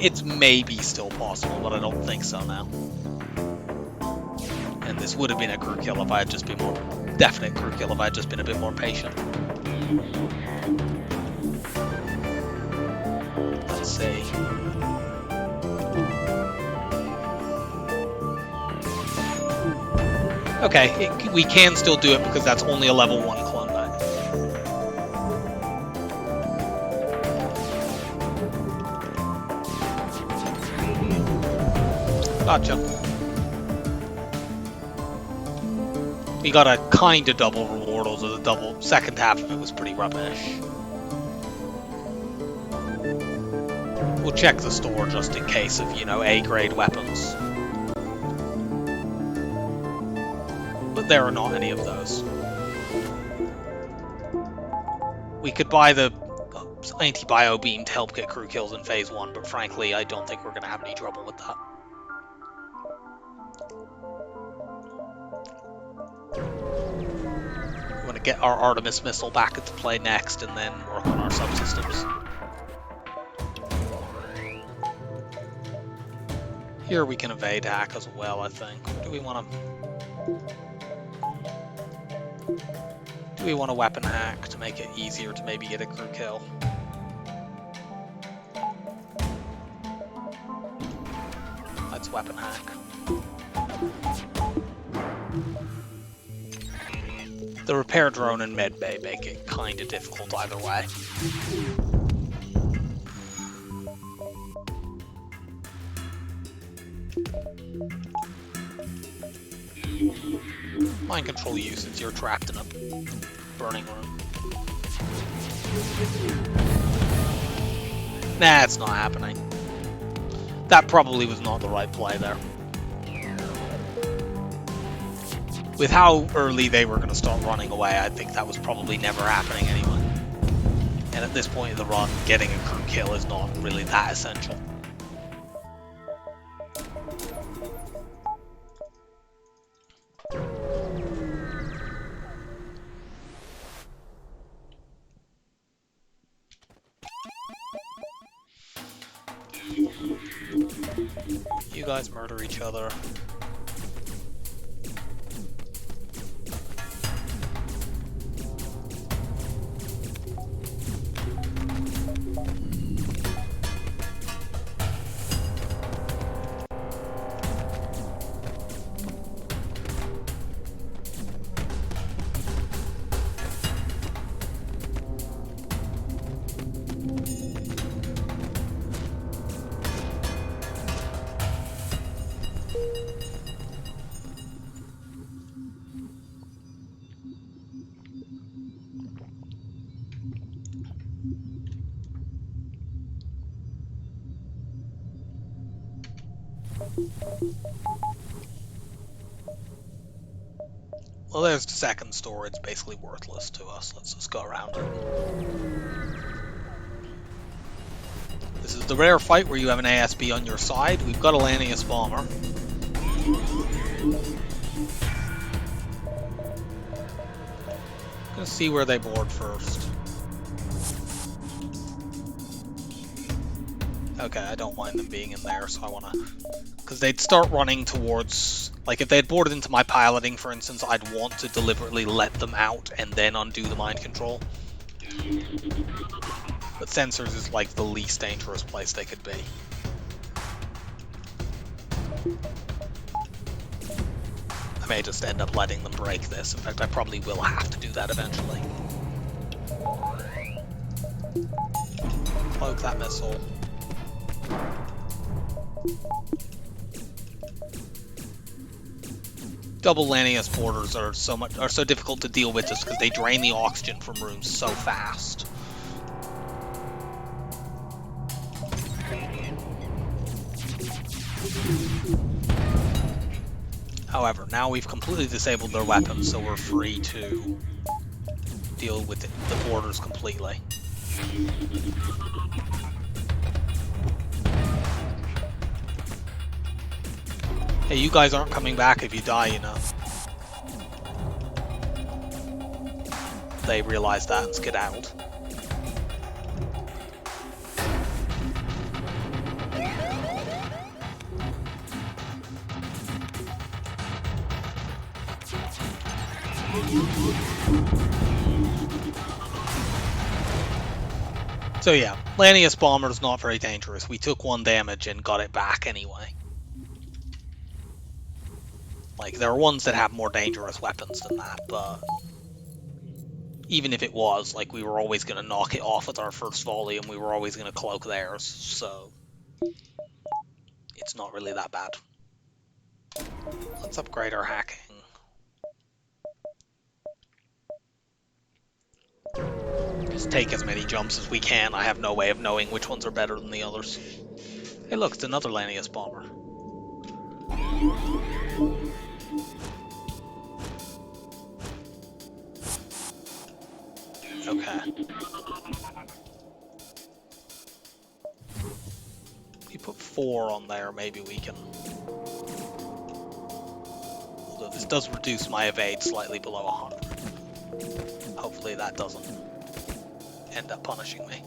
It's maybe still possible, but I don't think so now. And this would have been a crew kill if I had just been more... Definite crew kill if I had just been a bit more patient. Let's see. Okay, we can still do it because that's only a level 1 clone back. Gotcha. We got a kind of double reward, although the double second half of it was pretty rubbish. We'll check the store just in case of, you know, A-grade weapons. But there are not any of those. We could buy the anti-bio beam to help get crew kills in phase 1, but frankly, I don't think we're going to have any trouble with that. We want to get our Artemis missile back into play next and then work on our subsystems. Here we can evade hack as well, I think. Or do we want to... Do we want a weapon hack to make it easier to maybe get a crew kill? Let's weapon hack. The repair drone and medbay make it kind of difficult either way. Mind control you since you're trapped in a burning room. Nah, it's not happening. That probably was not the right play there. With how early they were going to start running away, I think that was probably never happening anyway. And at this point in the run, getting a crew kill is not really that essential. You guys murder each other. Well, there's the second store. It's basically worthless to us. Let's just go around it. This is the rare fight where you have an ASB on your side. We've got a Lanius bomber. Gonna see where they board first. Okay, I don't mind them being in there, so I wanna... Because they'd start running towards... Like, if they had boarded into my piloting, for instance, I'd want to deliberately let them out and then undo the mind control. But sensors is, like, the least dangerous place they could be. I may just end up letting them break this. In fact, I probably will have to do that eventually. Cloak that missile. Double Lanius borders are so difficult to deal with just because they drain the oxygen from rooms so fast. However, now we've completely disabled their weapons, so we're free to deal with the borders completely. Hey, you guys aren't coming back if you die, you know. They realized that and skedaddled. So yeah, Lanius Bomber's not very dangerous. We took 1 damage and got it back anyway. Like, there are ones that have more dangerous weapons than that, but even if it was, like, we were always going to knock it off with our first volley, and we were always going to cloak theirs, so it's not really that bad. Let's upgrade our hacking. Just take as many jumps as we can. I have no way of knowing which ones are better than the others. Hey look, it's another Lanius Bomber. Okay. If you put 4 on there, maybe we can... Although this does reduce my evade slightly below 100. Hopefully that doesn't end up punishing me.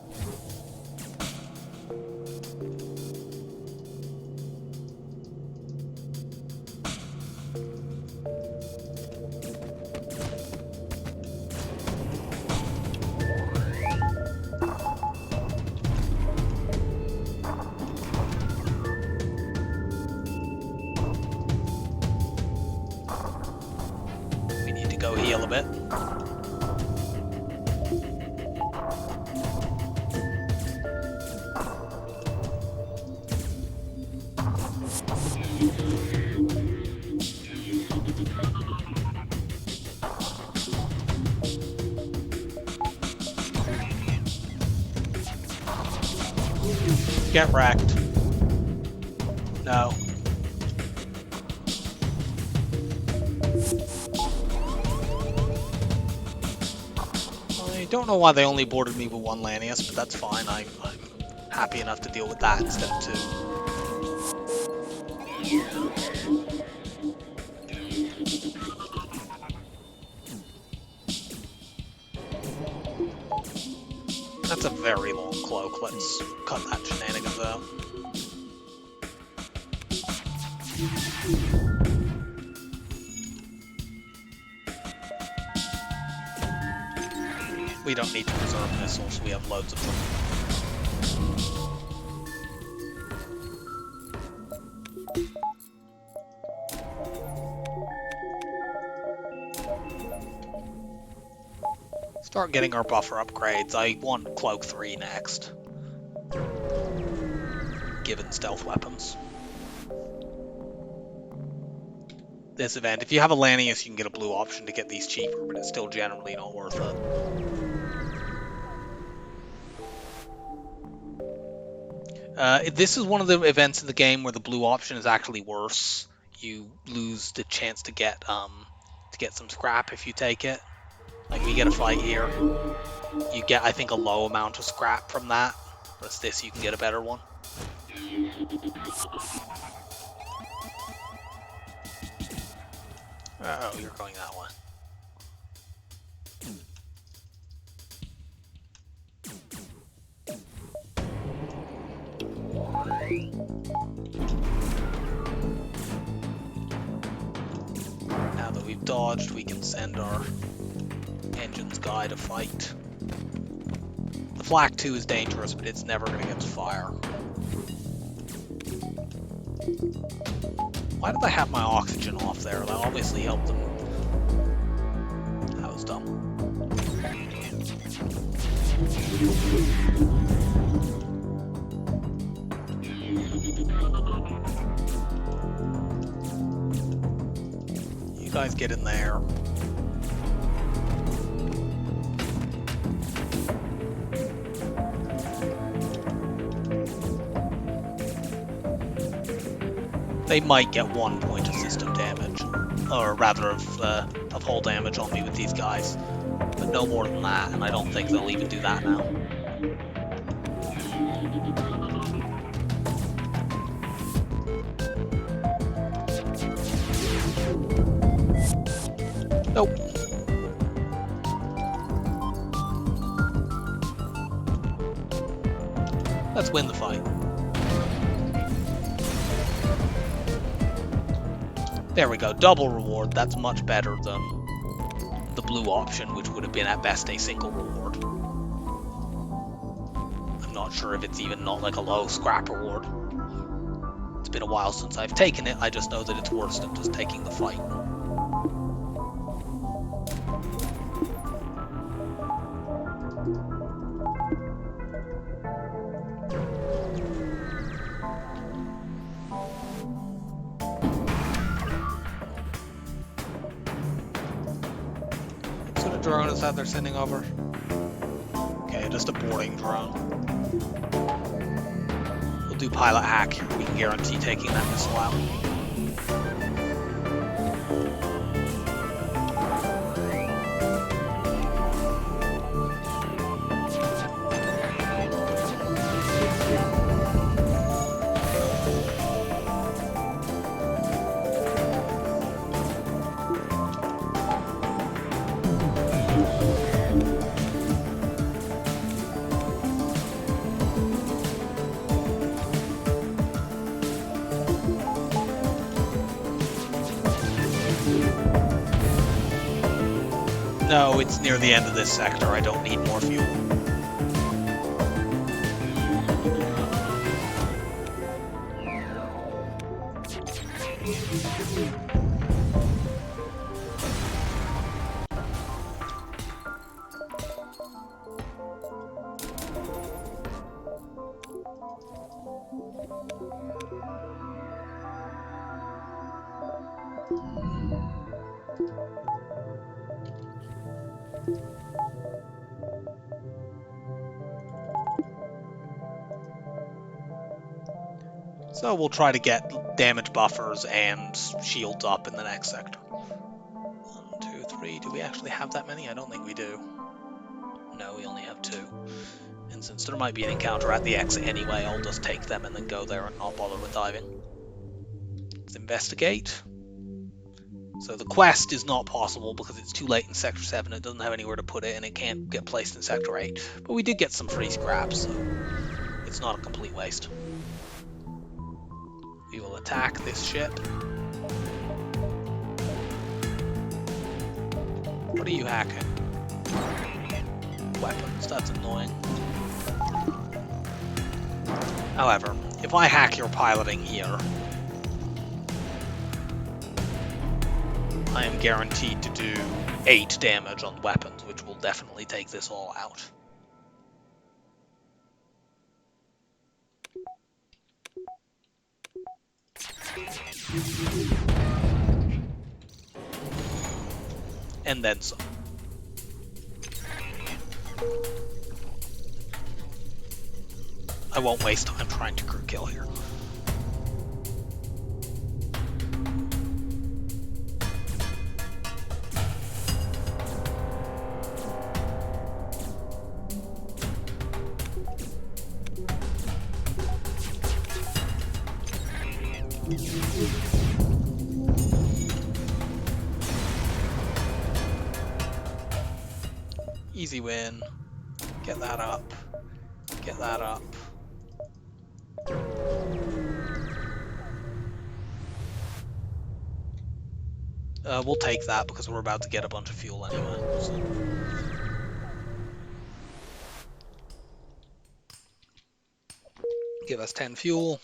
We need to go heal a bit. Get wrecked. No. I don't know why they only boarded me with 1 Lanius, but that's fine. I'm happy enough to deal with that instead of 2. That's a very long cloak. Let's cut that shenanigans out. We don't need to preserve missiles, we have loads of them. Start getting our buffer upgrades. I want Cloak 3 next, given stealth weapons. This event, if you have a Lanius, you can get a blue option to get these cheaper, but it's still generally not worth it. This is one of the events in the game where the blue option is actually worse. You lose the chance to get some scrap if you take it. Like, we get a fight here, you get, I think, a low amount of scrap from that. Whereas this, you can get a better one. Oh, you're going that way. Now that we've dodged, we can send our engine's guy to fight. The Flak 2 is dangerous, but it's never going to get to fire. Why did I have my oxygen off there? That obviously helped them. That was dumb. You guys get in there. They might get 1 point of system damage, or rather of hull damage on me with these guys, but no more than that, and I don't think they'll even do that now. Nope. Let's win the fight. There we go, double reward. That's much better than the blue option, which would have been at best a single reward. I'm not sure if it's even not like a low scrap reward. It's been a while since I've taken it, I just know that it's worse than just taking the fight. Drone is that they're sending over? Okay, just a boarding drone. We'll do pilot hack here. We can guarantee taking that missile out. No, it's near the end of this sector. I don't need more fuel. So we'll try to get damage buffers and shields up in the next sector. 1, 2, 3. Do we actually have that many? I don't think we do. No, we only have 2. And since there might be an encounter at the exit anyway, I'll just take them and then go there and not bother with diving. Let's investigate. So the quest is not possible because it's too late in Sector 7. It doesn't have anywhere to put it and it can't get placed in Sector 8. But we did get some free scraps, so it's not a complete waste. We will attack this ship. What are you hacking? Weapons, that's annoying. However, if I hack your piloting here, I am guaranteed to do 8 damage on weapons, which will definitely take this all out. And then some. I won't waste time trying to crew kill here. Easy win. Get that up. Get that up. We'll take that because we're about to get a bunch of fuel anyway. So. Give us 10 fuel.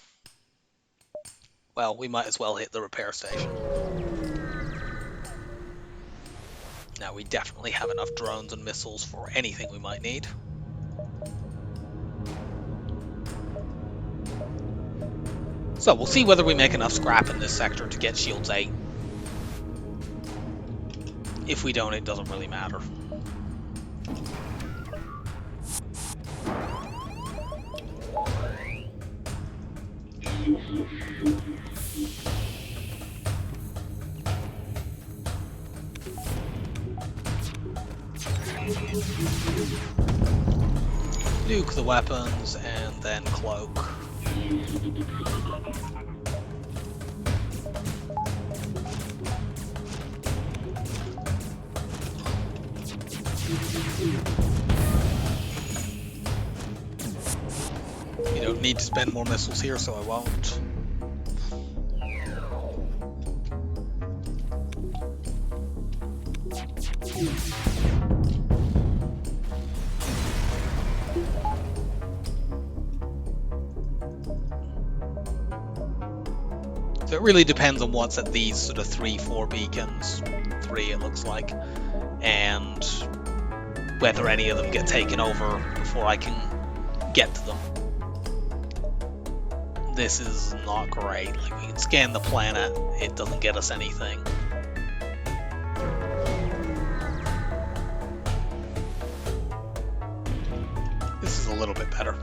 Well, we might as well hit the repair station. Now we definitely have enough drones and missiles for anything we might need. So we'll see whether we make enough scrap in this sector to get Shields 8. If we don't, it doesn't really matter. Nuke the weapons and then cloak. You don't need to spend more missiles here, so I won't. So it really depends on what's at these sort of 3-4 beacons, 3 it looks like, and whether any of them get taken over before I can get to them. This is not great. Like, we can scan the planet, it doesn't get us anything. This is a little bit better.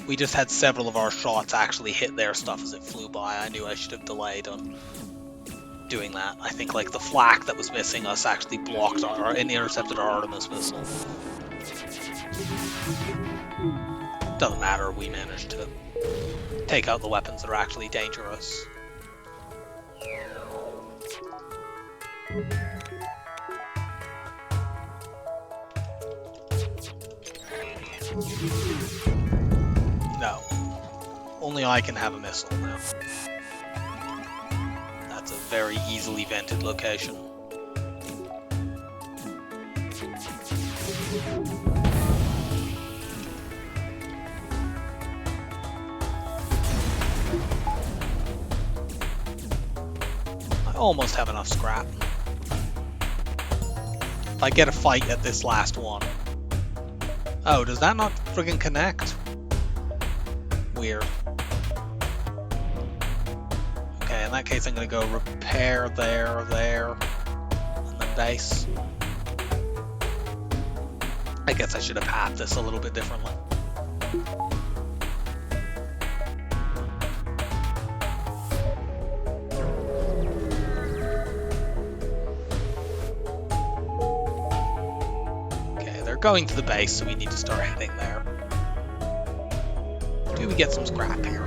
We just had several of our shots actually hit their stuff as it flew by. I knew I should have delayed on doing that. I think like the flak that was missing us actually blocked our and intercepted our Artemis missile. Doesn't matter, we managed to take out the weapons that are actually dangerous. No. Only I can have a missile now. That's a very easily vented location. I almost have enough scrap. If I get a fight at this last one. Oh, does that not friggin' connect? Weird. Okay, in that case I'm gonna go repair there, and then base. I guess I should have had this a little bit differently. Okay, they're going to the base, so we need to start heading there. Do we get some scrap here?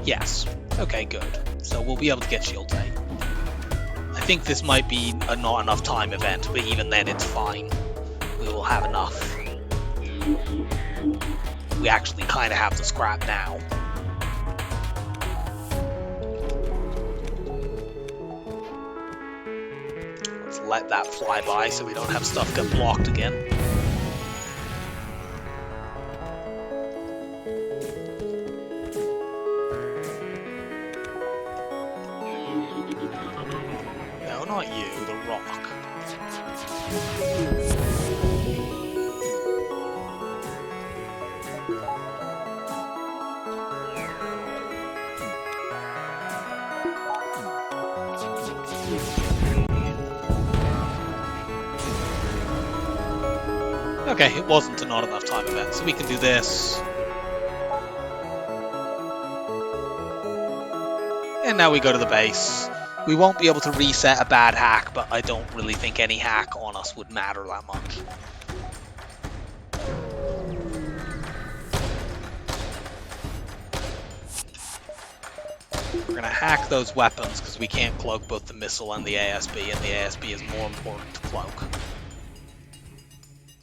Yes. Okay, good. So we'll be able to get Shield 8. I think this might be a not enough time event, but even then it's fine. We will have enough. We actually kind of have the scrap now. Let's let that fly by so we don't have stuff get blocked again. Not you, the rock. Okay, it wasn't a not enough time event, so we can do this. And now we go to the base. We won't be able to reset a bad hack, but I don't really think any hack on us would matter that much. We're going to hack those weapons because we can't cloak both the missile and the ASB, and the ASB is more important to cloak.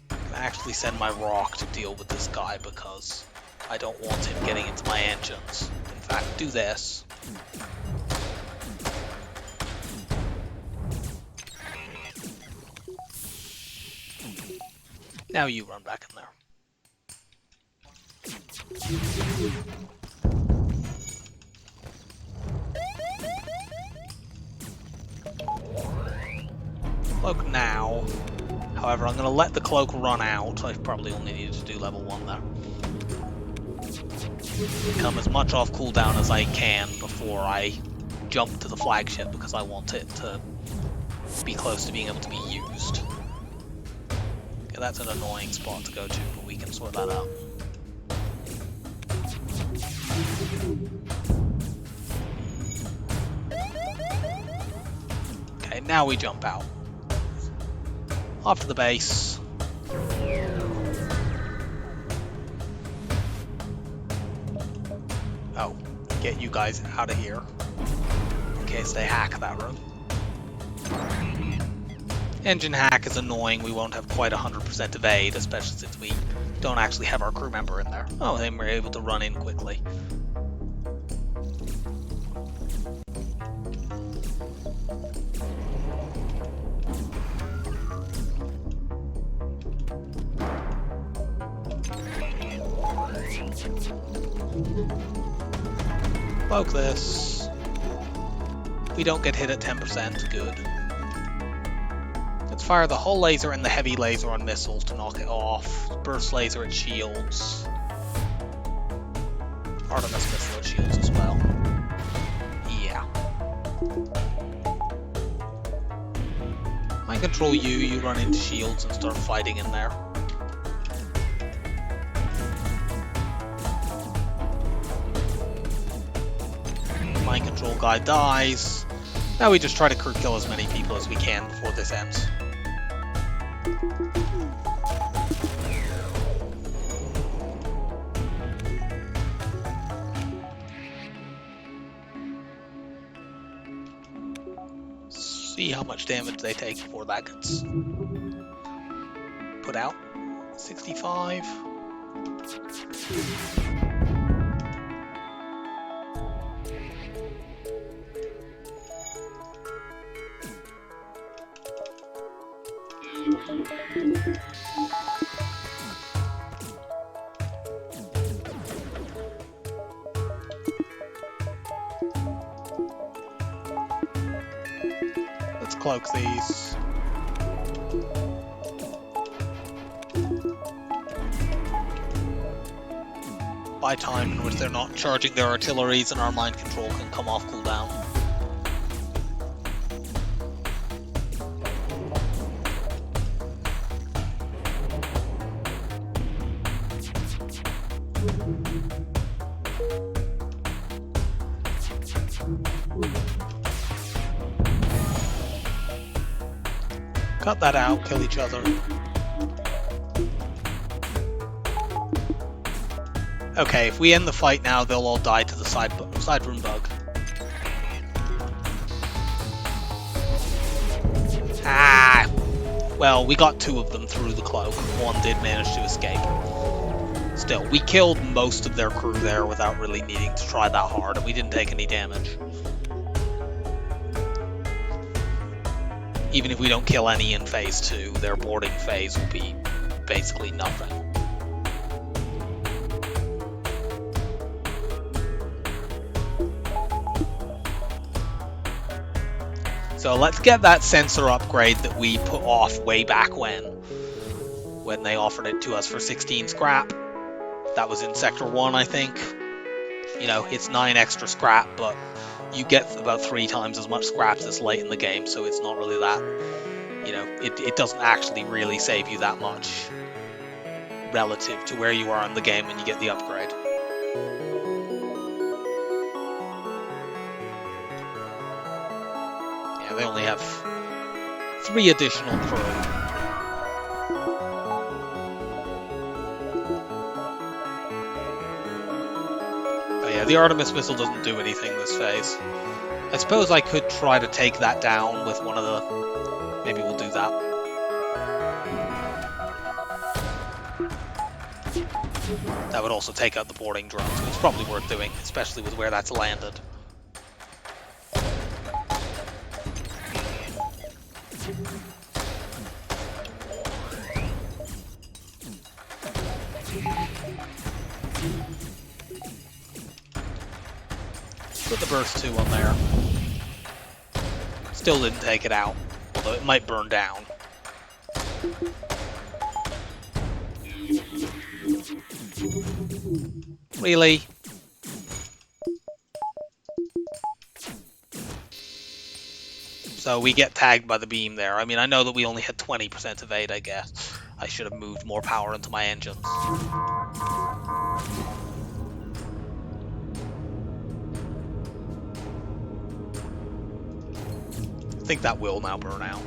I'm going to actually send my rock to deal with this guy because I don't want him getting into my engines. In fact, do this. Now you run back in there. Cloak now. However, I'm going to let the cloak run out. I probably only needed to do level 1 there. Become as much off cooldown as I can before I jump to the flagship, because I want it to be close to being able to be used. Okay, that's an annoying spot to go to, but we can sort that out. Okay, now we jump out. Off to the base. Oh, get you guys out of here in case they hack that room. Engine hack is annoying. We won't have quite 100% evade, especially since we don't actually have our crew member in there. Oh, then we're able to run in quickly. Cloak this. We don't get hit at 10%, good. Let's fire the hull laser and the heavy laser on missiles to knock it off. Burst laser at shields. Artemis missile at shields as well. Yeah. Mind control you run into shields and start fighting in there. Mind control guy dies. Now we just try to crew kill as many people as we can before this ends. See how much damage they take before that gets put out. 65. Let's cloak these. Buy time in which they're not charging their artilleries and our mind control can come off cooldown. Cut that out, kill each other. Okay, if we end the fight now, they'll all die to the side room bug. Ah! Well, we got 2 of them through the cloak. 1 did manage to escape. Still, we killed most of their crew there without really needing to try that hard, and we didn't take any damage. Even if we don't kill any in phase 2, their boarding phase will be basically nothing. So let's get that sensor upgrade that we put off way back when they offered it to us for 16 scrap. That was in Sector 1, I think. You know, it's 9 extra scrap, but you get about 3 times as much scrap this late in the game, so it's not really that, you know, it doesn't actually really save you that much relative to where you are in the game when you get the upgrade. Yeah, they only have 3 additional crew. Yeah, the Artemis missile doesn't do anything this phase. I suppose I could try to take that down with one of the... Maybe we'll do that. That would also take out the boarding drone, so it's probably worth doing, especially with where that's landed. Put the burst 2 on there. Still didn't take it out, although it might burn down. Really? So we get tagged by the beam there. I mean, I know that we only had 20% evade, I guess. I should have moved more power into my engines. I think that will now burn out.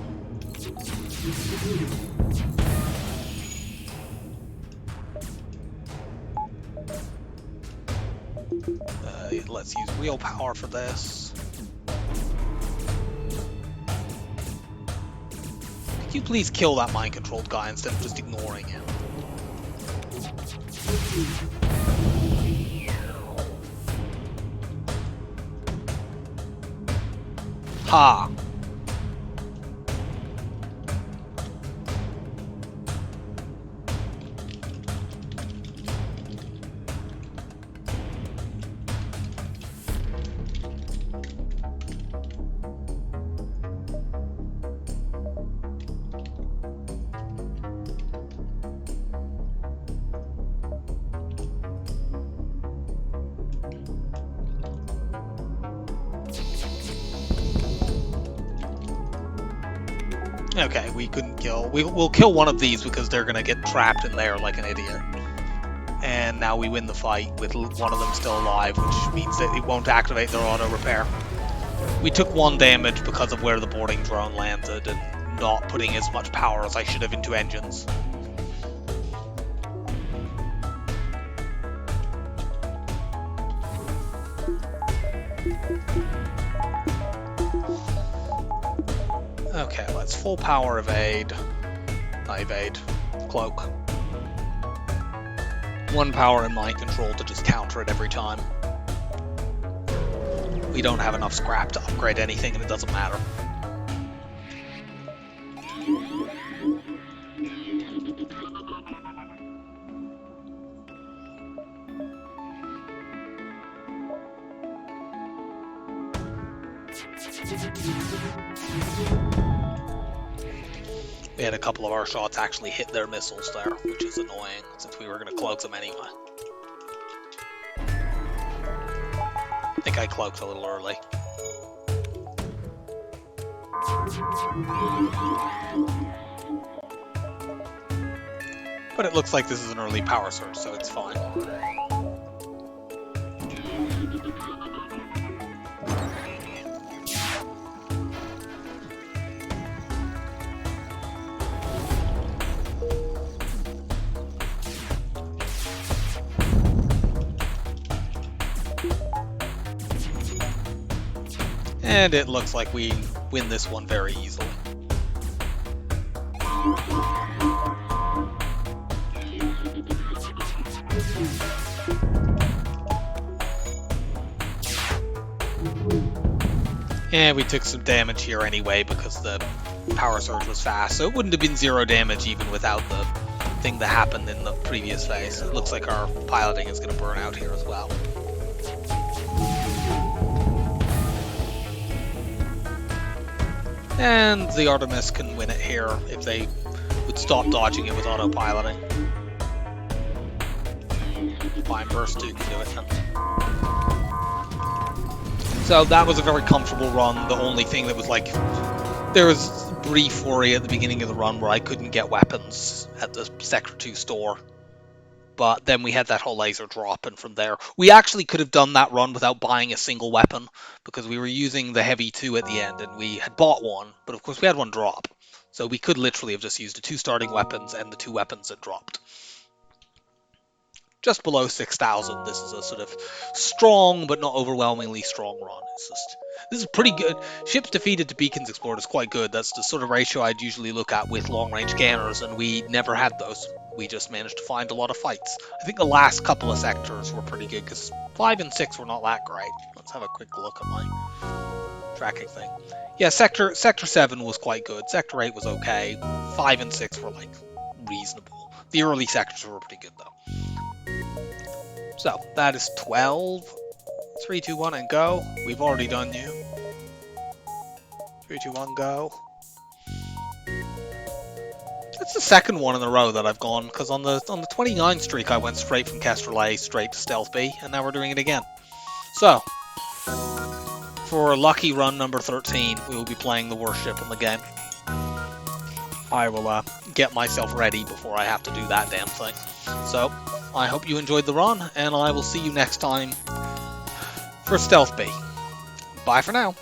Let's use wheel power for this. Could you please kill that mind-controlled guy instead of just ignoring him? Ha! Okay, we couldn't kill. We'll kill one of these because they're gonna get trapped in there like an idiot. And now we win the fight with one of them still alive, which means that it won't activate their auto repair. We took 1 damage because of where the boarding drone landed and not putting as much power as I should have into engines. Okay, let's full power evade. Not evade. Cloak. 1 power in mind control to just counter it every time. We don't have enough scrap to upgrade anything and it doesn't matter. We had a couple of our shots actually hit their missiles there, which is annoying, since we were going to cloak them anyway. I think I cloaked a little early. But it looks like this is an early power surge, so it's fine. And it looks like we win this one very easily. And we took some damage here anyway because the power surge was fast, so it wouldn't have been 0 damage even without the thing that happened in the previous phase. It looks like our piloting is going to burn out here as well. And the Artemis can win it here if they would stop dodging it with autopiloting. Fine, Burst 2 can do it then. So that was a very comfortable run. The only thing that was like, there was brief worry at the beginning of the run where I couldn't get weapons at the Sector 2 store. But then we had that whole laser drop, and from there, we actually could have done that run without buying a single weapon, because we were using the Heavy 2 at the end, and we had bought one, but of course we had one drop. So we could literally have just used the 2 starting weapons and the 2 weapons that dropped. Just below 6,000, this is a sort of strong, but not overwhelmingly strong run. This is pretty good. Ships defeated to beacons explored is quite good. That's the sort of ratio I'd usually look at with long-range scanners, and we never had those. We just managed to find a lot of fights. I think the last couple of sectors were pretty good, because 5 and 6 were not that great. Let's have a quick look at my tracking thing. Yeah, Sector 7 was quite good. Sector 8 was okay. 5 and 6 were, like, reasonable. The early sectors were pretty good, though. So, that is 12 3, 2, 1, and go. We've already done you. 3, 2, 1, go. That's the second one in a row that I've gone, because on the 29 streak I went straight from Kestrel A straight to Stealth B, and now we're doing it again. So, for lucky run number 13, we will be playing the worst ship in the game. I will get myself ready before I have to do that damn thing. So, I hope you enjoyed the run, and I will see you next time for Stealth B. Bye for now.